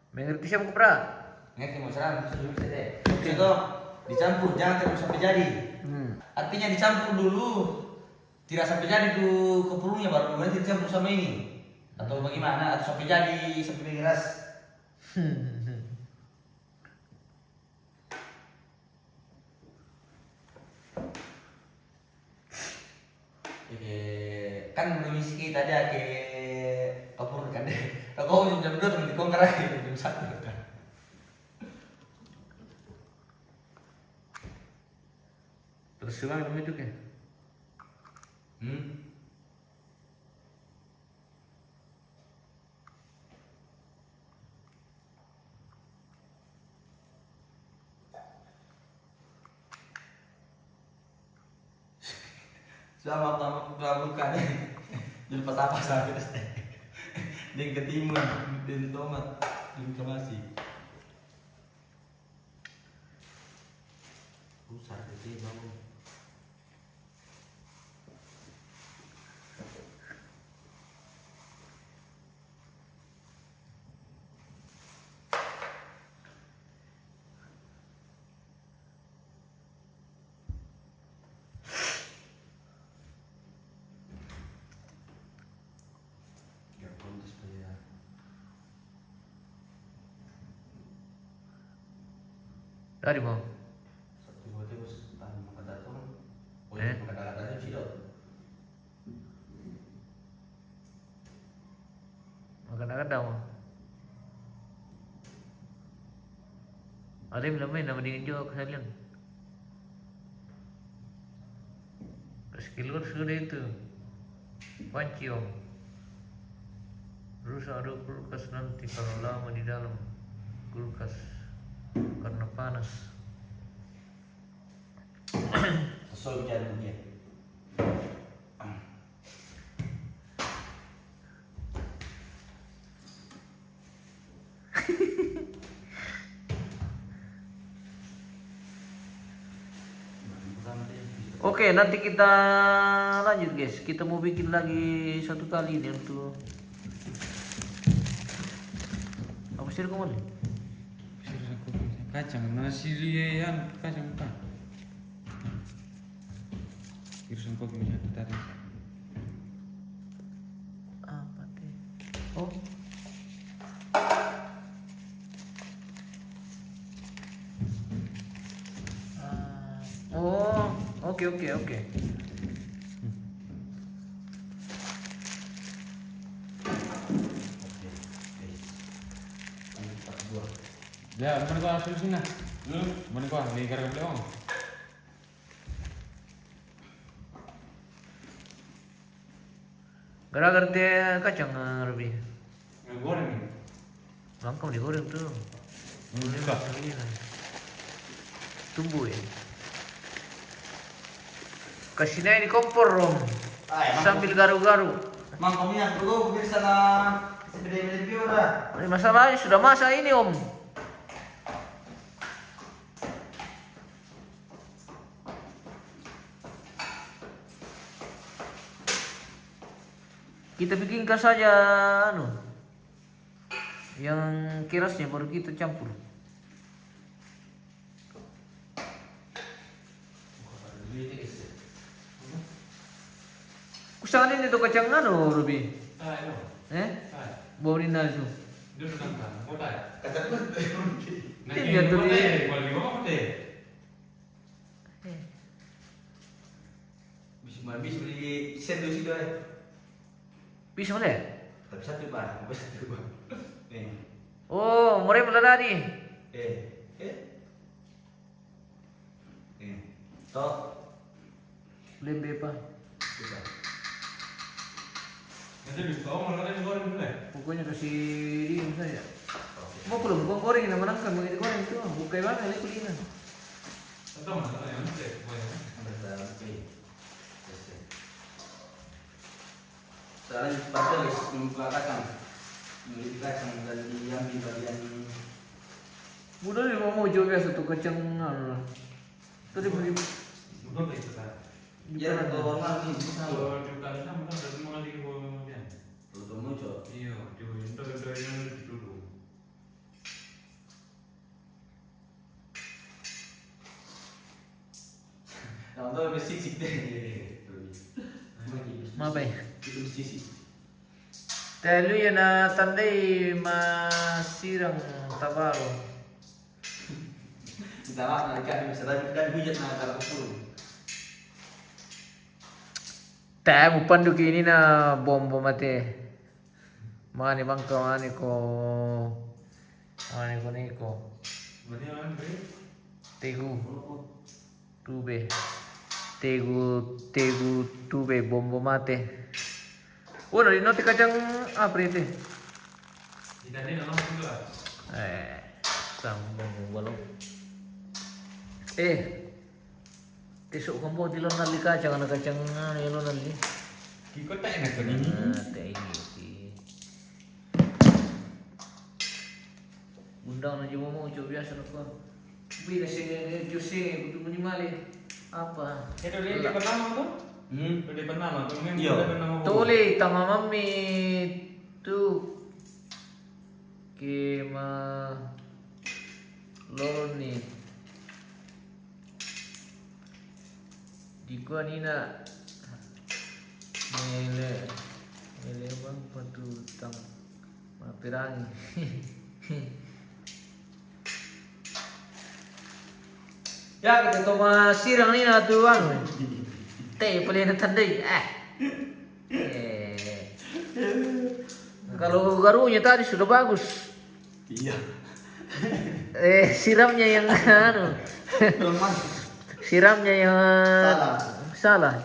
Mengerti siapa Pra? Ngerti mau serang sudah bisa deh. Itu dicampur jangan terus sampai jadi. Artinya dicampur dulu. Tidak sampai jadi tuh kepulungnya baru nanti dicampur sama ini. Atau bagaimana? Atau sampai jadi sampai keras. Kan misi kita ada ke kapur kan deh. Kau jam 2 tuh di kongkar lagi jam 1 kan. Terus siapa yang itu kan? Sama bukan jadi pas apa sampai terus dia ketimun dan tomat dan kemasi besar gede bangun Dari mau? satu buat bos makan datang makan datang sih dok Makan ada mau? Ada yang main nama dingin juga kesalian. Kasih keluar sudah itu. Panci om. Rusak ada kulkas nanti kalau lama di dalam kulkas karena panas. Sol jadulnya. Oke, nanti kita lanjut guys. Kita mau bikin lagi satu kali ini untuk apa sih kemana? Kacang nasi lian kacang apa? Irisan kopi punya tadi. Apa teh? Oh. Oh, oke. Ya, mana kau asal sini? Mana kau di garang belakang? Gara-gara teh kacang lebih. Goreng. Langkau digoreng tuh. Buka. Tumbuh ya. Kasih naik di kompor om. Sambil garu-garu. Mang kami yang perlu bisa na sebeda-beda biora. Masalahnya sudah masak ini om. Kita bikinkan saja anu. Yang kirasnya baru kita campur. Kusanin itu kacang anu Ruby. Bawa Nina itu. Kata lu Dia tuh di. bisa beli set dulu situ ya. Bisa mana? Tapi satu bang, apa satu bang? Nih. Oh, mulai tadi. Nih. Tok. Lembe pak. Bisa. Pokoknya kasih diem saja. Mau belum gua goreng nama nangka begitu goreng tuh. Bukai banget ini kulina. Soalnya pada guys membuka kacang, memiliki kacang dan diambil bagian. Mudah nih mau coba biasa tuh kacang anu. Tadi beli. Ya kalau normal nih bisa. Tutup muncul. Nonton bersisik deh. Apa ya? Itu bersisik. Telu ya na tandai masirang tabaro. Kita lah nanti kan bisa tadi kan hujat na kalau pun. Teh bupan duki ini na bom mate. Mani bangka mani ko. Mani ko niko. Tegu. Tube. Tegu tube bombo mate. Oh, dari noti kacang apa itu? Sambung balong. Tisuk kamu di lo nali kacang anak kacang ini lo nali. Kiko tak enak kan ini? Teh ini sih. Undang aja mau coba biasa nak. Bila sih juice butuh minimal apa? Itu dia pertama tuh? Udah pertama tuh memang udah nama. Tuli tama mami tu kema loroni di gua nina mele bang patu tang mapirangi ya kita toma sirang nina tu bang teh paling tandai kalau garunya tadi sudah bagus. Iya. Siramnya yang anu. Siramnya yang salah.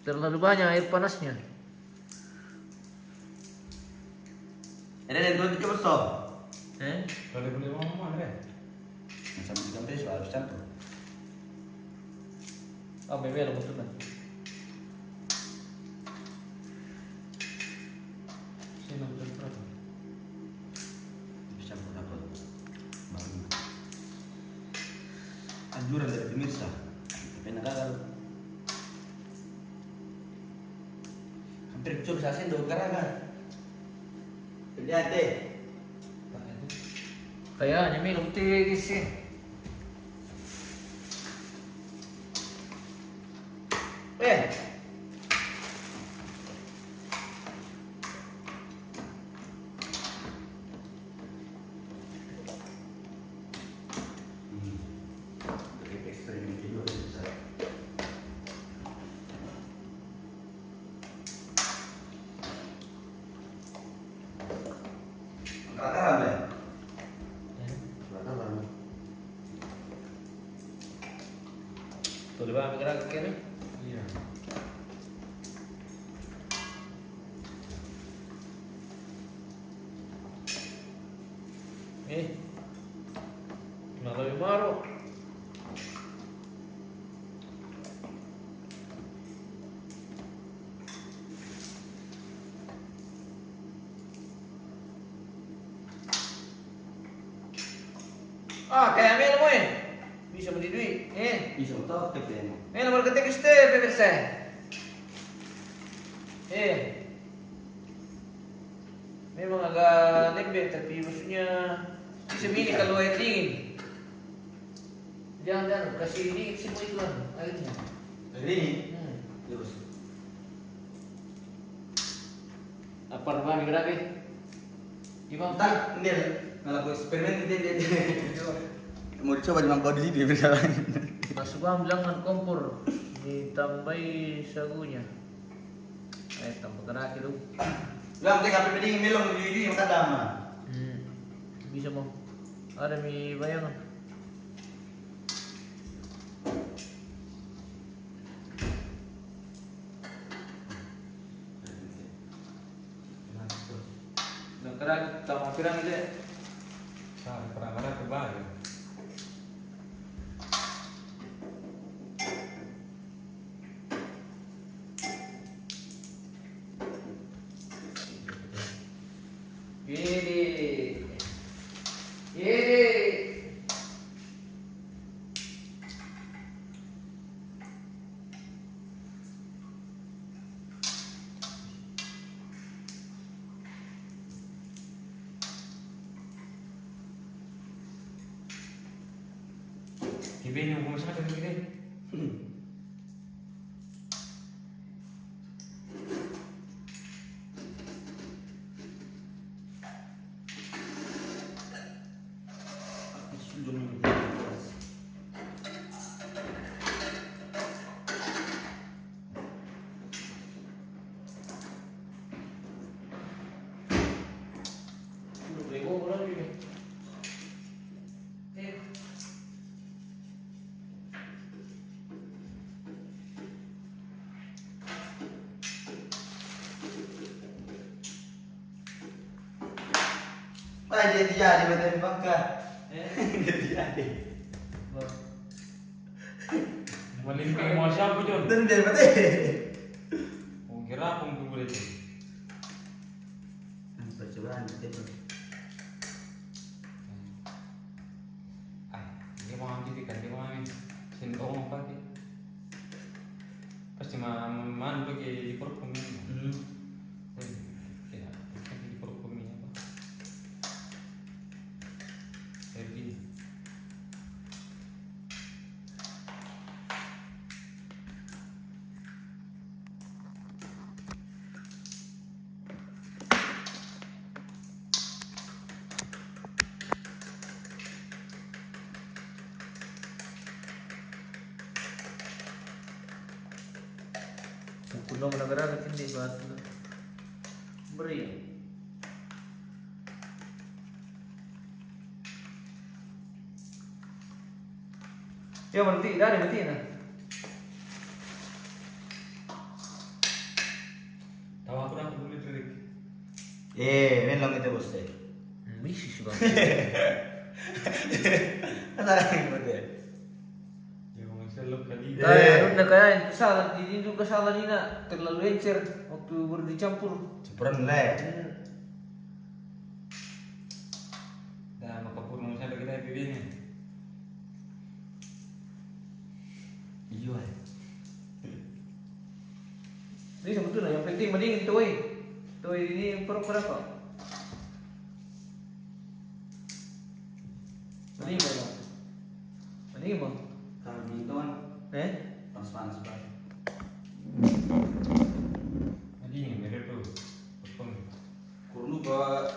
Terlalu banyak air panasnya. Ini itu coba stop. Kalau boleh ngomong deh. Sampai sampai harus campur. Oh, memang lo betul kan? Saya nak betul berapa? Bisa campur apa? Baru. Anjuran dari pemirsa. Tapi gagal. Hampir coba sasin do karanga. Lihat deh. Kayaknya minum teh sih. Tuh coba ambil gerak ke kiri. Iya. Nah lebih baru. Kayak ambil mo bisa beli duit. Bisa tahu KPM. Nomor ketik step pemirsa. Memang agak lembek tapi maksudnya semini kalau air dingin. Jangan kasih dingin semua itu kan airnya. Ini. Terus. Apa namanya grabe? Gimana? Tak, ini malah eksperimen dia. Mau dicoba di mangkok di sini berjalan. Masuk jangan kompor ditambahi sagunya. Tambahkan lagi dulu. Lang teh kape peding milong di makan dama. Bisa mau. Ada mie bayangan. Nang kerang tambah pirang itu. Perang-perang kebal. Ibig yung pumasok sa gilid. Dia di badan bangka. Dia. Malimping mo siya po dyan. Dan dia badan. Kung hirapong tubulit yun. Percobaan itu. Hindi mo kami titikan, hindi mo kami sinto mo pati. Pasti man bagi ipurok kami. Kaya, ipurok kami apa. Ergi. Kuno menegara hindi batu. Beri. Ya berhenti, dah berhenti nah. Melong itu bos. Bisa sih bang. Ada lagi buat ya. Ya mau selok kali. Kayak udah kayak kesalahan ini juga kesalahan ini nak terlalu encer waktu baru dicampur. Campuran lah. Dah maka pun mau selok kita pilihnya. Iya. Ini sebetulnya yang penting mending toy. Toy ini berapa? Mending bang. Mending bang. Kalau gitu kan panas banget. Jadi ini mereka tuh. Potong.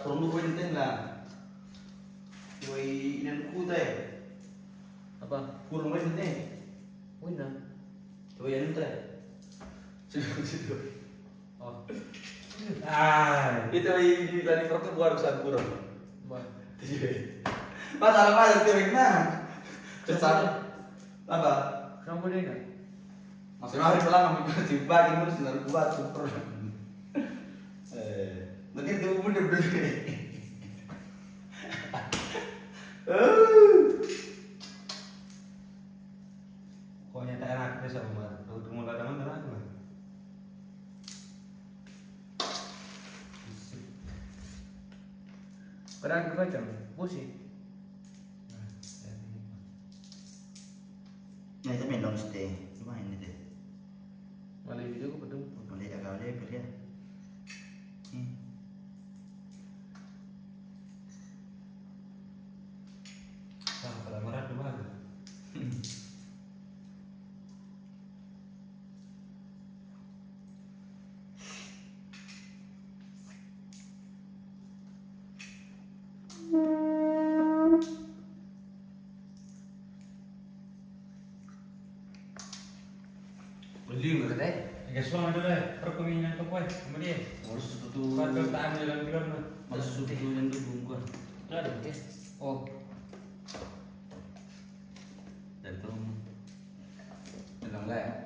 Kurang lupa enten lah. Tuai inan ku teh. Apa? Kurang lupa enten. Wina. Tuai inan teh. Situ. Oh. Itu di dari pertemuan besar kurang. Bang. Masalah macam piring nah. Cepat. Apa? Kamu dia nak? Masih hari pelama dibagi terus ntar buat super. Nanti itu bener bener. Kok nyata enak bisa Umar. Waktu mulai teman enak lah. Kadang aku kacang, pusing. Nah itu main dong stay. Lumayan itu. Malah video aku betul. Boleh agak boleh kerja. Nah, pada marah tuh bagus. Beli nggak teh? Guys, bang ada lah. Perkembangan tuh boy. Kemudian. Harus satu Padahal tak ambil dalam film lah. masuk satu yang tuh bungkuan. Ada ya? Oh. Dari tuh. Dalam lah.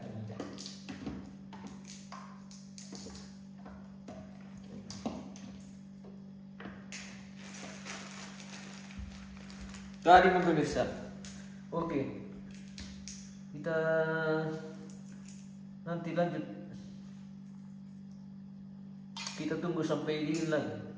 Tadi pemirsa. Oke. Kita nanti lanjut. Kita tunggu sampai dingin lagi.